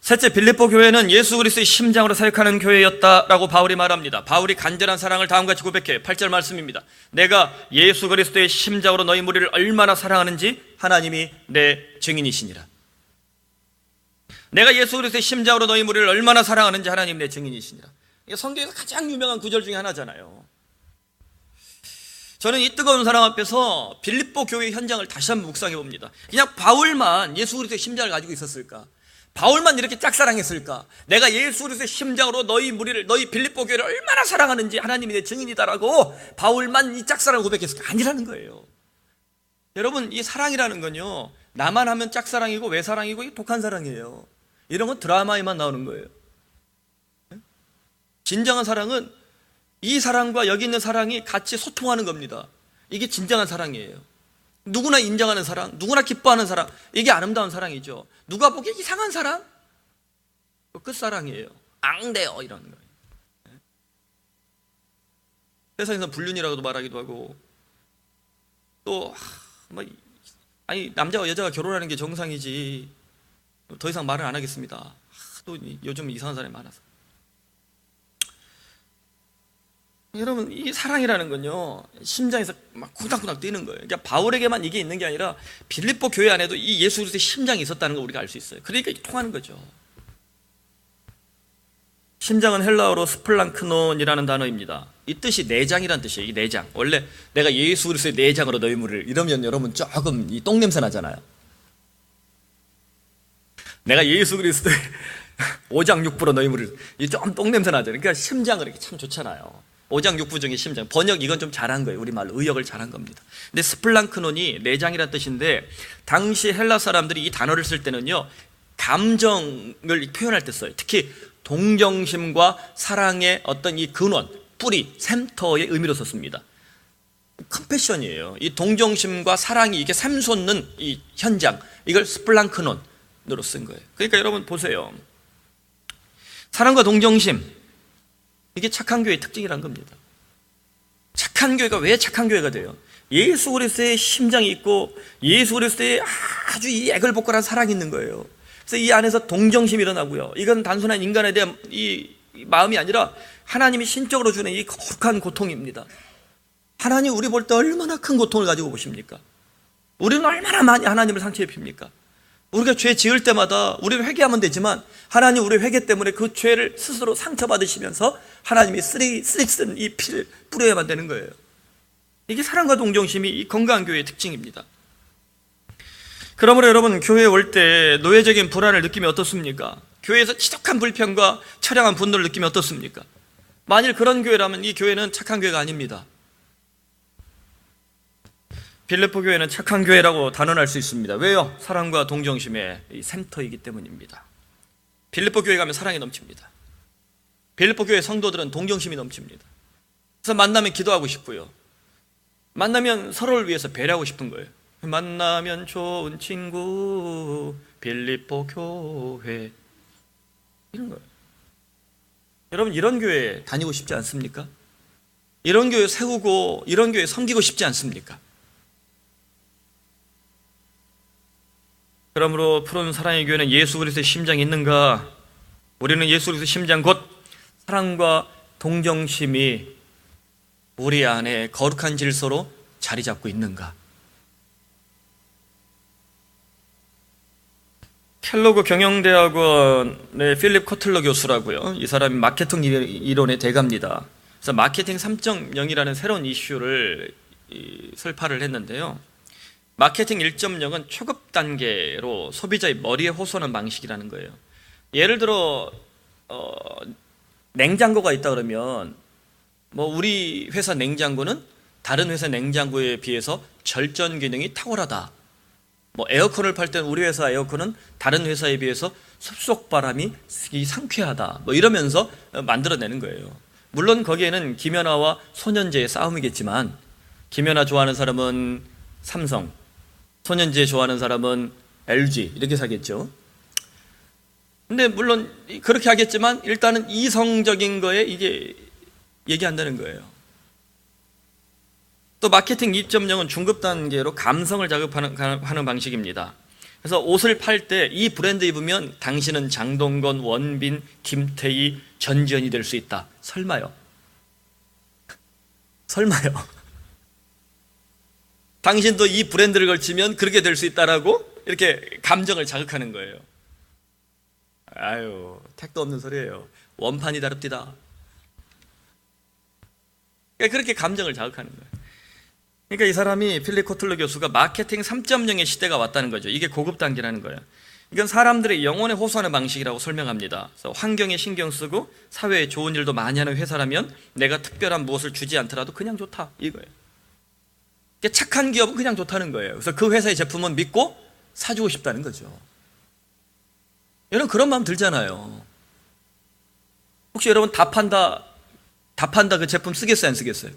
셋째, 빌립보 교회는 예수 그리스도의 심장으로 사역하는 교회였다라고 바울이 말합니다. 바울이 간절한 사랑을 다음과 같이 고백해요. 8절 말씀입니다. 내가 예수 그리스도의 심장으로 너희 무리를 얼마나 사랑하는지 하나님이 내 증인이시니라. 내가 예수 그리스도의 심장으로 너희 무리를 얼마나 사랑하는지 하나님이 내 증인이시니라. 이게 성경에서 가장 유명한 구절 중에 하나잖아요. 저는 이 뜨거운 사랑 앞에서 빌립보 교회 현장을 다시 한번 묵상해 봅니다. 그냥 바울만 예수 그리스도의 심장을 가지고 있었을까? 바울만 이렇게 짝사랑했을까? 내가 예수 그리스도의 심장으로 너희 무리를, 너희 빌립보 교회를 얼마나 사랑하는지 하나님이 내 증인이다라고 바울만 이 짝사랑을 고백했을까? 아니라는 거예요. 여러분, 이 사랑이라는 건요, 나만 하면 짝사랑이고 외사랑이고 독한 사랑이에요. 이런 건 드라마에만 나오는 거예요. 진정한 사랑은 이 사랑과 여기 있는 사랑이 같이 소통하는 겁니다. 이게 진정한 사랑이에요. 누구나 인정하는 사랑, 누구나 기뻐하는 사랑, 이게 아름다운 사랑이죠. 누가 보기에 이상한 사랑? 끝사랑이에요. 앙대요 이런 거예요. 세상에서 불륜이라고도 말하기도 하고, 또 아니 남자와 여자가 결혼하는 게 정상이지, 더 이상 말을 안 하겠습니다. 또 요즘 이상한 사람이 많아서. 여러분, 이 사랑이라는 건요, 심장에서 막 쿵닥쿵닥 뛰는 거예요. 그러니까 바울에게만 이게 있는 게 아니라 빌립보 교회 안에도 이 예수 그리스도의 심장이 있었다는 걸 우리가 알 수 있어요. 그러니까 통하는 거죠. 심장은 헬라어로 스플랑크논이라는 단어입니다. 이 뜻이 내장이라는 뜻이에요. 이 내장. 원래 내가 예수 그리스도의 내장으로 너희 무리를, 이러면 여러분 조금 이 똥냄새 나잖아요. 내가 예수 그리스도의 오장육부로 너희 무리를, 이 좀 똥냄새 나죠. 그러니까 심장을 이렇게 참 좋잖아요. 오장육부 중에 심장. 번역 이건 좀 잘한 거예요. 우리말로 의역을 잘한 겁니다. 근데 스플랑크논이 내장이라는 뜻인데, 당시 헬라 사람들이 이 단어를 쓸 때는요, 감정을 표현할 때 써요. 특히 동정심과 사랑의 어떤 이 근원, 뿌리, 샘터의 의미로 썼습니다. 컴패션이에요. 이 동정심과 사랑이 이게 샘솟는 이 현장, 이걸 스플랑크논으로 쓴 거예요. 그러니까 여러분 보세요. 사랑과 동정심, 이게 착한 교회의 특징이란 겁니다. 착한 교회가 왜 착한 교회가 돼요? 예수 그리스도의 심장이 있고 예수 그리스도의 아주 이 애걸복걸한 사랑이 있는 거예요. 그래서 이 안에서 동정심이 일어나고요. 이건 단순한 인간에 대한 이 마음이 아니라 하나님이 신적으로 주는 이 거룩한 고통입니다. 하나님 우리 볼 때 얼마나 큰 고통을 가지고 보십니까? 우리는 얼마나 많이 하나님을 상처 입힙니까? 우리가 죄 지을 때마다 우리는 회개하면 되지만 하나님 우리 회개 때문에 그 죄를 스스로 상처받으시면서 하나님이 쓰레기 쓴 이 피를 뿌려야만 되는 거예요. 이게 사랑과 동정심이 이 건강한 교회의 특징입니다. 그러므로 여러분, 교회에 올 때 노예적인 불안을 느끼면 어떻습니까? 교회에서 지독한 불평과 처량한 분노를 느끼면 어떻습니까? 만일 그런 교회라면 이 교회는 착한 교회가 아닙니다. 빌립보 교회는 착한 교회라고 단언할 수 있습니다. 왜요? 사랑과 동정심의 센터이기 때문입니다. 빌립보 교회 가면 사랑이 넘칩니다. 빌립보 교회 성도들은 동정심이 넘칩니다. 그래서 만나면 기도하고 싶고요. 만나면 서로를 위해서 배려하고 싶은 거예요. 만나면 좋은 친구 빌립보 교회, 이런 거예요. 여러분, 이런 교회 다니고 싶지 않습니까? 이런 교회 세우고 이런 교회 섬기고 싶지 않습니까? 그러므로 푸른 사랑의 교회는 예수 그리스도의 심장이 있는가? 우리는 예수 그리스도의 심장 곧 사랑과 동정심이 우리 안에 거룩한 질서로 자리 잡고 있는가? 켈로그 경영대학원의 필립 커틀러 교수라고요. 이 사람이 마케팅 이론의 대가입니다. 그래서 마케팅 3.0이라는 새로운 이슈를 설파를 했는데요. 마케팅 1.0은 초급 단계로 소비자의 머리에 호소하는 방식이라는 거예요. 예를 들어 냉장고가 있다 그러면 우리 회사 냉장고는 다른 회사 냉장고에 비해서 절전 기능이 탁월하다. 에어컨을 팔 때는 우리 회사 에어컨은 다른 회사에 비해서 습속 바람이 상쾌하다. 이러면서 만들어내는 거예요. 물론 거기에는 김연아와 손현재의 싸움이겠지만, 김연아 좋아하는 사람은 삼성, 손현재 좋아하는 사람은 LG 이렇게 사겠죠. 근데 물론 그렇게 하겠지만 일단은 이성적인 거에 이게 얘기한다는 거예요. 또 마케팅 2.0은 중급 단계로 감성을 자극하는 방식입니다. 그래서 옷을 팔 때 이 브랜드 입으면 당신은 장동건, 원빈, 김태희, 전지현이 될 수 있다. 설마요? 설마요? 당신도 이 브랜드를 걸치면 그렇게 될 수 있다라고 이렇게 감정을 자극하는 거예요. 아유, 택도 없는 소리예요. 원판이 다릅디다. 그렇게 감정을 자극하는 거예요. 그러니까 이 사람이 필립 커틀러 교수가 마케팅 3.0의 시대가 왔다는 거죠. 이게 고급 단계라는 거예요. 이건 사람들의 영혼에 호소하는 방식이라고 설명합니다. 그래서 환경에 신경 쓰고 사회에 좋은 일도 많이 하는 회사라면 내가 특별한 무엇을 주지 않더라도 그냥 좋다, 이거예요. 착한 기업은 그냥 좋다는 거예요. 그래서 그 회사의 제품은 믿고 사주고 싶다는 거죠. 여러분, 그런 마음 들잖아요. 혹시 여러분 다판다 그 제품 쓰겠어요, 안 쓰겠어요?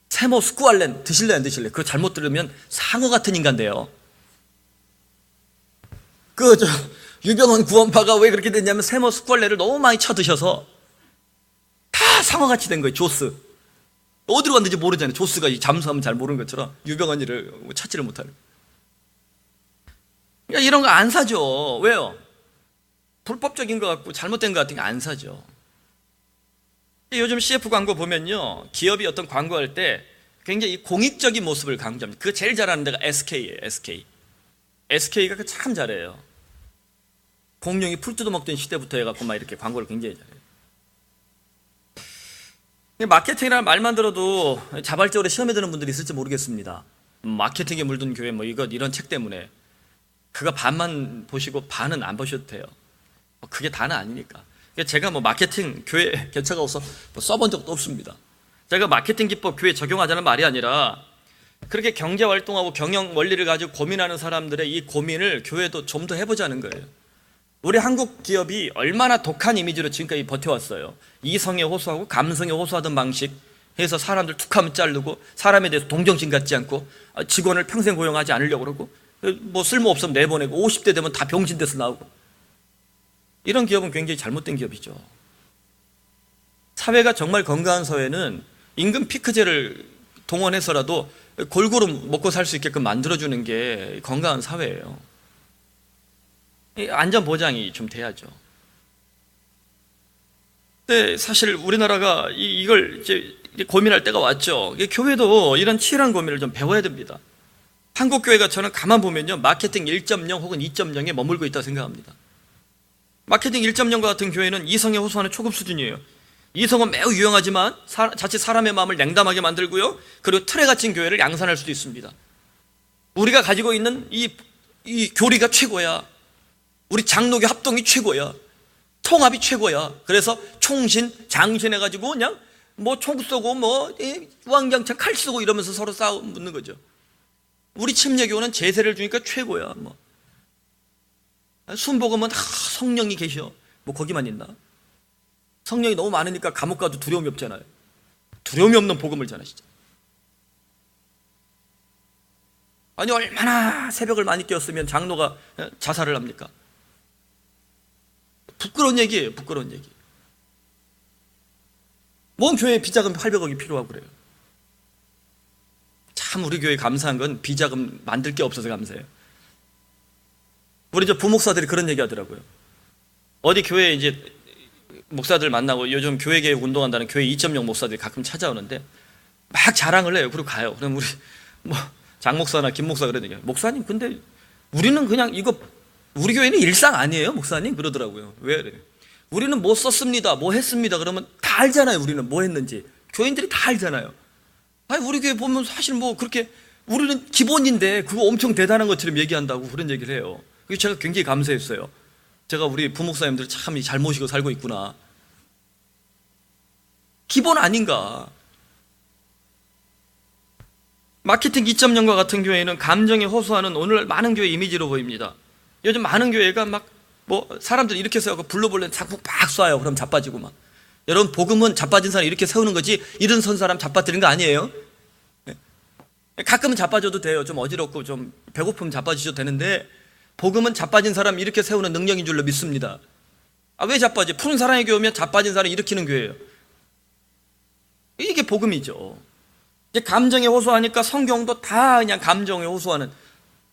세모 스쿠알렌 드실래, 안 드실래? 그거 잘못 들으면 상어 같은 인간 돼요. 유병헌 구원파가 왜 그렇게 됐냐면 세모 스쿠알렌을 너무 많이 쳐드셔서 다 상어같이 된 거예요. 조스. 어디로 갔는지 모르잖아요. 조스가 잠수하면 잘 모르는 것처럼 유병헌이를 찾지를 못하는. 그러니까 이런 거 안 사죠. 왜요? 불법적인 것 같고 잘못된 것 같은 거 안 사죠. 요즘 CF 광고 보면요, 기업이 어떤 광고할 때 굉장히 공익적인 모습을 강조합니다. 그거 제일 잘하는 데가 SK예요. SK가 참 잘해요. 공룡이 풀 뜯어먹던 시대부터 해갖고 막 이렇게 광고를 굉장히 잘해요. 마케팅이라는 말만 들어도 자발적으로 시험에 드는 분들이 있을지 모르겠습니다. 마케팅에 물든 교회 이런 책 때문에 그거 반만 보시고 반은 안 보셔도 돼요. 그게 다는 아니니까. 제가 마케팅 교회 개척가 없어 써본 적도 없습니다. 제가 마케팅 기법 교회 적용하자는 말이 아니라 그렇게 경제 활동하고 경영 원리를 가지고 고민하는 사람들의 이 고민을 교회도 좀 더 해보자는 거예요. 우리 한국 기업이 얼마나 독한 이미지로 지금까지 버텨왔어요. 이성에 호소하고 감성에 호소하던 방식, 해서 사람들 툭하면 자르고 사람에 대해서 동정심 갖지 않고 직원을 평생 고용하지 않으려고 그러고 뭐 쓸모없으면 내보내고 50대 되면 다 병신 돼서 나오고 이런 기업은 굉장히 잘못된 기업이죠. 사회가 정말 건강한 사회는 임금 피크제를 동원해서라도 골고루 먹고 살 수 있게끔 만들어주는 게 건강한 사회예요. 안전 보장이 좀 돼야죠. 근데 사실 우리나라가 이걸 이제 고민할 때가 왔죠. 교회도 이런 치열한 고민을 좀 배워야 됩니다. 한국 교회가 저는 가만 보면요, 마케팅 1.0 혹은 2.0에 머물고 있다고 생각합니다. 마케팅 1.0과 같은 교회는 이성에 호소하는 초급 수준이에요. 이성은 매우 유용하지만 자칫 사람의 마음을 냉담하게 만들고요, 그리고 틀에 갇힌 교회를 양산할 수도 있습니다. 우리가 가지고 있는 이 교리가 최고야. 우리 장로교 합동이 최고야. 통합이 최고야. 그래서 총신, 장신 해가지고 그냥 뭐 총 쏘고 뭐 왕장창 칼 쓰고 이러면서 서로 싸우는 거죠. 우리 침례교는 제세를 주니까 최고야. 뭐 순복음은 성령이 계셔. 뭐 거기만 있나? 성령이 너무 많으니까 감옥 가도 두려움이 없잖아요. 두려움이 없는 복음을 전하시죠. 아니 얼마나 새벽을 많이 깨웠으면 장로가 자살을 합니까? 부끄러운 얘기예요. 부끄러운 얘기. 뭔 교회에 비자금 800억이 필요하고 그래요. 참 우리 교회 감사한 건 비자금 만들 게 없어서 감사해요. 우리 저 부목사들이 그런 얘기 하더라고요. 어디 교회에 이제 목사들 만나고 요즘 교회개혁 운동한다는 교회 2.0 목사들이 가끔 찾아오는데 막 자랑을 해요. 그리고 가요. 그럼 우리 뭐 장 목사나 김 목사 그런 얘기해요. 목사님 근데 우리는 그냥 이거 우리 교회는 일상 아니에요 목사님? 그러더라고요. 왜 그래요? 우리는 뭐 썼습니다 뭐 했습니다 그러면 다 알잖아요. 우리는 뭐 했는지 교인들이 다 알잖아요. 아니 우리 교회 보면 사실 뭐 그렇게 우리는 기본인데 그거 엄청 대단한 것처럼 얘기한다고 그런 얘기를 해요. 그게 제가 굉장히 감사했어요. 제가 우리 부목사님들 참 잘 모시고 살고 있구나. 기본 아닌가. 마케팅 2.0과 같은 교회는 감정에 호소하는 오늘 많은 교회 이미지로 보입니다. 요즘 많은 교회가 막 뭐 사람들 이렇게 세우고 불러볼래 자꾸 막 쏴요. 그럼 자빠지고 막. 여러분 복음은 자빠진 사람 이렇게 세우는 거지 일은 선 사람 자빠뜨리는 거 아니에요. 가끔은 자빠져도 돼요. 좀 어지럽고 좀 배고프면 자빠지셔도 되는데 복음은 자빠진 사람 이렇게 세우는 능력인 줄로 믿습니다. 왜 자빠지? 푸른 사랑의 교회 오면 자빠진 사람 일으키는 교회예요. 이게 복음이죠. 이제 감정에 호소하니까 성경도 다 그냥 감정에 호소하는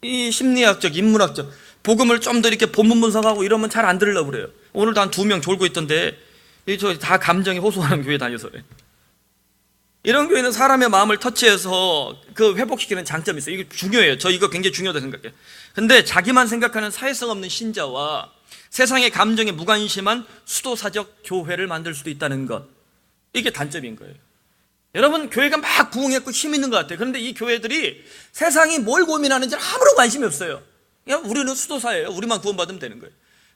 이 심리학적, 인문학적 복음을 좀 더 이렇게 본문 분석하고 이러면 잘 안 들으려고 그래요. 오늘도 한 2명 졸고 있던데 저 다 감정에 호소하는 교회 다녀서 그래. 이런 교회는 사람의 마음을 터치해서 그 회복시키는 장점이 있어요. 이게 중요해요. 저 이거 굉장히 중요하다고 생각해요. 근데 자기만 생각하는 사회성 없는 신자와 세상의 감정에 무관심한 수도사적 교회를 만들 수도 있다는 것, 이게 단점인 거예요. 여러분 교회가 막 부흥했고 힘 있는 것 같아요. 그런데 이 교회들이 세상이 뭘 고민하는지 아무런 관심이 없어요. 그냥 우리는 수도사예요. 우리만 구원받으면 되는 거예요.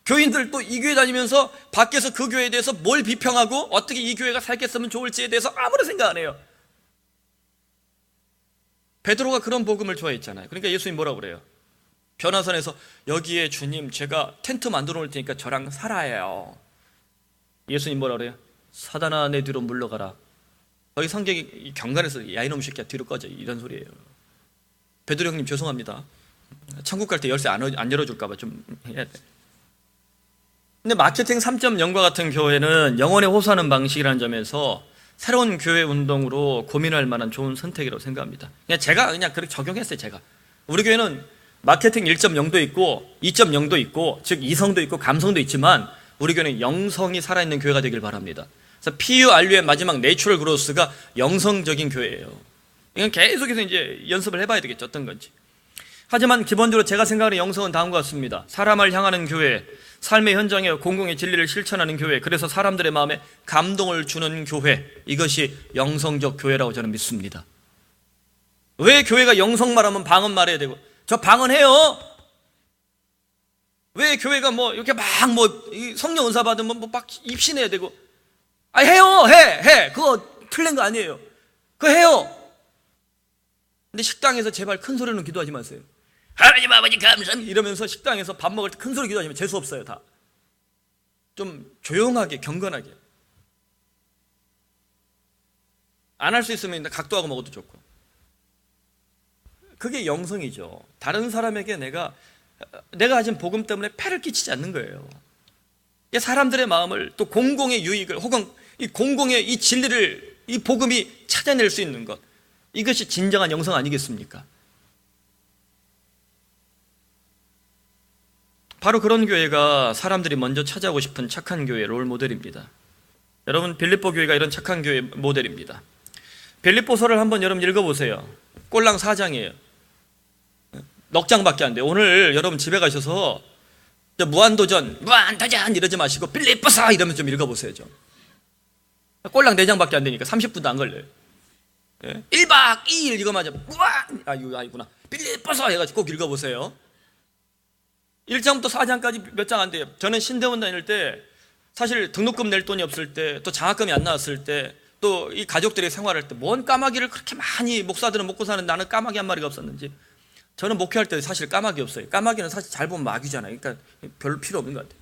교인들 또 이 교회 다니면서 밖에서 그 교회에 대해서 뭘 비평하고 어떻게 이 교회가 살겠으면 좋을지에 대해서 아무런 생각 안 해요. 베드로가 그런 복음을 좋아했잖아요. 그러니까 예수님 뭐라고 그래요? 변화산에서 여기에 주님 제가 텐트 만들어 놓을 테니까 저랑 살아요. 예수님 뭐라고 그래요? 사단아 내 뒤로 물러가라. 거기 성경이 경건해서 야 이놈 새끼야 뒤로 꺼져 이런 소리예요. 베드로 형님 죄송합니다. 천국 갈 때 열쇠 안 열어줄까 봐 좀 해야 돼. 근데 마케팅 3.0과 같은 교회는 영혼에 호소하는 방식이라는 점에서 새로운 교회 운동으로 고민할 만한 좋은 선택이라고 생각합니다. 제가 그냥 그렇게 적용했어요. 제가 우리 교회는 마케팅 1.0도 있고 2.0도 있고 즉 이성도 있고 감성도 있지만 우리 교회는 영성이 살아있는 교회가 되길 바랍니다. 그래서 PURU의 마지막 내추럴 그로스가 영성적인 교회예요. 이건 계속해서 이제 연습을 해봐야 되겠죠. 어떤 건지. 하지만 기본적으로 제가 생각하는 영성은 다음과 같습니다. 사람을 향하는 교회, 삶의 현장에 공공의 진리를 실천하는 교회, 그래서 사람들의 마음에 감동을 주는 교회, 이것이 영성적 교회라고 저는 믿습니다. 왜 교회가 영성 말하면 방언 말해야 되고 저 방언해요. 왜 교회가 뭐 이렇게 막 뭐 성령 은사 받으면 뭐 막 입신해야 되고 해요. 해 그거 틀린 거 아니에요. 그거 해요. 근데 식당에서 제발 큰 소리는 기도하지 마세요. 하나님 아버지 감사합니다 이러면서 식당에서 밥 먹을 때 큰 소리 기도하시면 재수 없어요. 다 좀 조용하게 경건하게. 안 할 수 있으면 각도하고 먹어도 좋고. 그게 영성이죠. 다른 사람에게 내가 가진 복음 때문에 폐를 끼치지 않는 거예요. 사람들의 마음을, 또 공공의 유익을, 혹은 이 공공의 이 진리를, 이 복음이 찾아낼 수 있는 것, 이것이 진정한 영성 아니겠습니까? 바로 그런 교회가 사람들이 먼저 찾아오고 싶은 착한 교회 롤 모델입니다. 여러분, 빌립보 교회가 이런 착한 교회 모델입니다. 빌립보서를 한번 여러분 읽어보세요. 꼴랑 4장이에요. 넉 장밖에 안 돼요. 오늘 여러분 집에 가셔서 무한도전 이러지 마시고 빌립보서 이러면서 좀 읽어보세요. 좀. 꼴랑 4장밖에 안 되니까 30분도 안 걸려요. 1박 2일 이거만 좀 이거 아니구나. 빌립보서 해가지고 꼭 읽어보세요. 1장부터 4장까지 몇 장 안 돼요. 저는 신대원 다닐 때 사실 등록금 낼 돈이 없을 때, 또 장학금이 안 나왔을 때, 또 이 가족들이 생활할 때 뭔 까마귀를 그렇게 많이 목사들은 먹고 사는 나는 까마귀 한 마리가 없었는지. 저는 목회할 때 사실 까마귀 없어요. 까마귀는 사실 잘 보면 마귀잖아요. 그러니까 별로 필요 없는 것 같아요.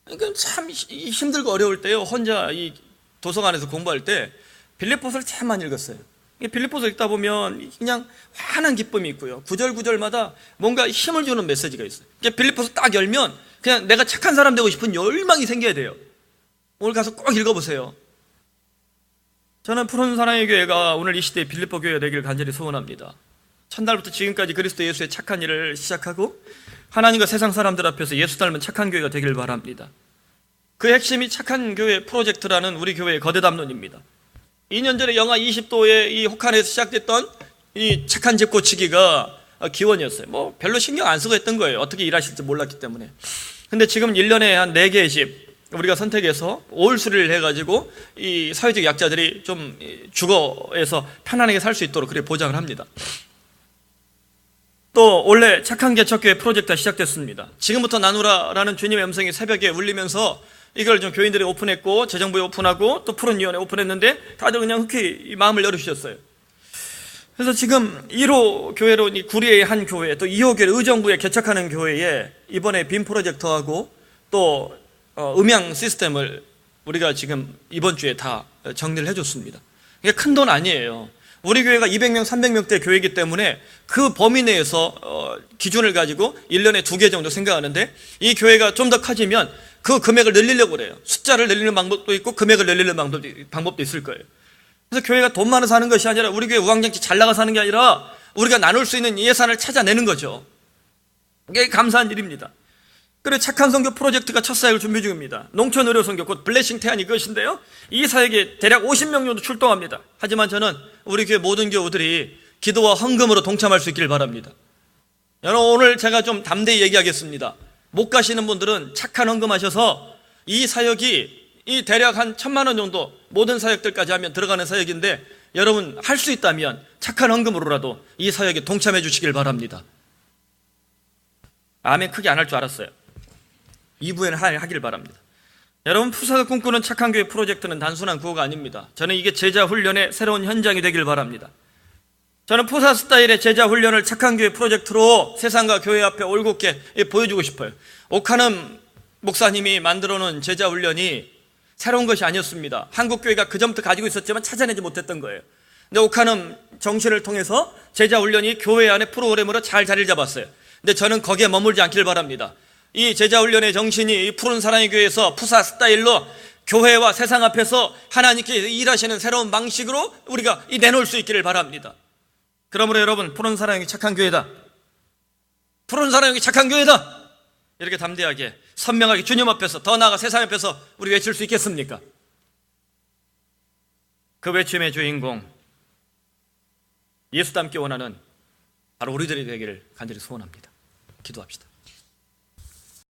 그러니까 참 힘들고 어려울 때요, 혼자 이 도서관에서 공부할 때 빌립보서를 참 많이 읽었어요. 빌립보서 읽다 보면 그냥 환한 기쁨이 있고요, 구절구절마다 뭔가 힘을 주는 메시지가 있어요. 빌립보서 딱 열면 그냥 내가 착한 사람 되고 싶은 열망이 생겨야 돼요. 오늘 가서 꼭 읽어보세요. 저는 푸른 사랑의 교회가 오늘 이 시대의 빌립보 교회가 되기를 간절히 소원합니다. 첫날부터 지금까지 그리스도 예수의 착한 일을 시작하고 하나님과 세상 사람들 앞에서 예수 닮은 착한 교회가 되기를 바랍니다. 그 핵심이 착한 교회 프로젝트라는 우리 교회의 거대 담론입니다. 2년 전에 영하 20도의 이 혹한에서 시작됐던 이 착한 집 고치기가 기원이었어요. 뭐 별로 신경 안 쓰고 했던 거예요. 어떻게 일하실지 몰랐기 때문에. 근데 지금 1년에 한 4개의 집 우리가 선택해서 올 수리를 해가지고 이 사회적 약자들이 좀 주거에서 편안하게 살 수 있도록 그렇게 보장을 합니다. 또 원래 착한 개척교회 프로젝트가 시작됐습니다. 지금부터 나누라라는 주님의 음성이 새벽에 울리면서 이걸 좀 교인들이 오픈했고, 재정부에 오픈하고, 또 푸른위원회 오픈했는데 다들 그냥 흔쾌히 마음을 열어주셨어요. 그래서 지금 1호 교회로 구리의 한 교회, 또 2호 교회 의정부에 개척하는 교회에 이번에 빔 프로젝트하고 또 음향 시스템을 우리가 지금 이번 주에 다 정리를 해줬습니다. 이게 큰 돈 아니에요. 우리 교회가 200명, 300명대 교회이기 때문에 그 범위 내에서 기준을 가지고 1년에 2개 정도 생각하는데, 이 교회가 좀 더 커지면 그 금액을 늘리려고 그래요. 숫자를 늘리는 방법도 있고 금액을 늘리는 방법도 있을 거예요. 그래서 교회가 돈 많아서 하는 것이 아니라, 우리 교회 우왕장치 잘 나가서 하는 게 아니라 우리가 나눌 수 있는 예산을 찾아내는 거죠. 이게 감사한 일입니다. 그래, 착한 선교 프로젝트가 첫 사역을 준비 중입니다. 농촌 의료 선교, 곧 블레싱 태안이 그것인데요, 이 사역에 대략 50명 정도 출동합니다. 하지만 저는 우리 교회 모든 교우들이 기도와 헌금으로 동참할 수 있기를 바랍니다. 여러분, 오늘 제가 좀 담대히 얘기하겠습니다. 못 가시는 분들은 착한 헌금하셔서 이 사역이 이 대략 한 1,000만 원 정도 모든 사역들까지 하면 들어가는 사역인데, 여러분 할 수 있다면 착한 헌금으로라도 이 사역에 동참해 주시길 바랍니다. 아멘 크게 안 할 줄 알았어요. 2부에는 하길 바랍니다. 여러분, 푸사가 꿈꾸는 착한 교회 프로젝트는 단순한 구호가 아닙니다. 저는 이게 제자 훈련의 새로운 현장이 되길 바랍니다. 저는 푸사 스타일의 제자 훈련을 착한 교회 프로젝트로 세상과 교회 앞에 올곧게 보여주고 싶어요. 오카눔 목사님이 만들어 놓은 제자 훈련이 새로운 것이 아니었습니다. 한국 교회가 그전부터 가지고 있었지만 찾아내지 못했던 거예요. 근데 오카눔 정신을 통해서 제자 훈련이 교회 안에 프로그램으로 잘 자리를 잡았어요. 근데 저는 거기에 머물지 않길 바랍니다. 이 제자 훈련의 정신이 이 푸른 사랑의 교회에서 푸사 스타일로 교회와 세상 앞에서 하나님께 일하시는 새로운 방식으로 우리가 내놓을 수 있기를 바랍니다. 그러므로 여러분, 푸른 사랑이 착한 교회다, 푸른 사랑이 착한 교회다, 이렇게 담대하게 선명하게 주님 앞에서, 더 나아가 세상 앞에서 우리 외칠 수 있겠습니까? 그 외침의 주인공, 예수 닮기 원하는 바로 우리들이 되기를 간절히 소원합니다. 기도합시다.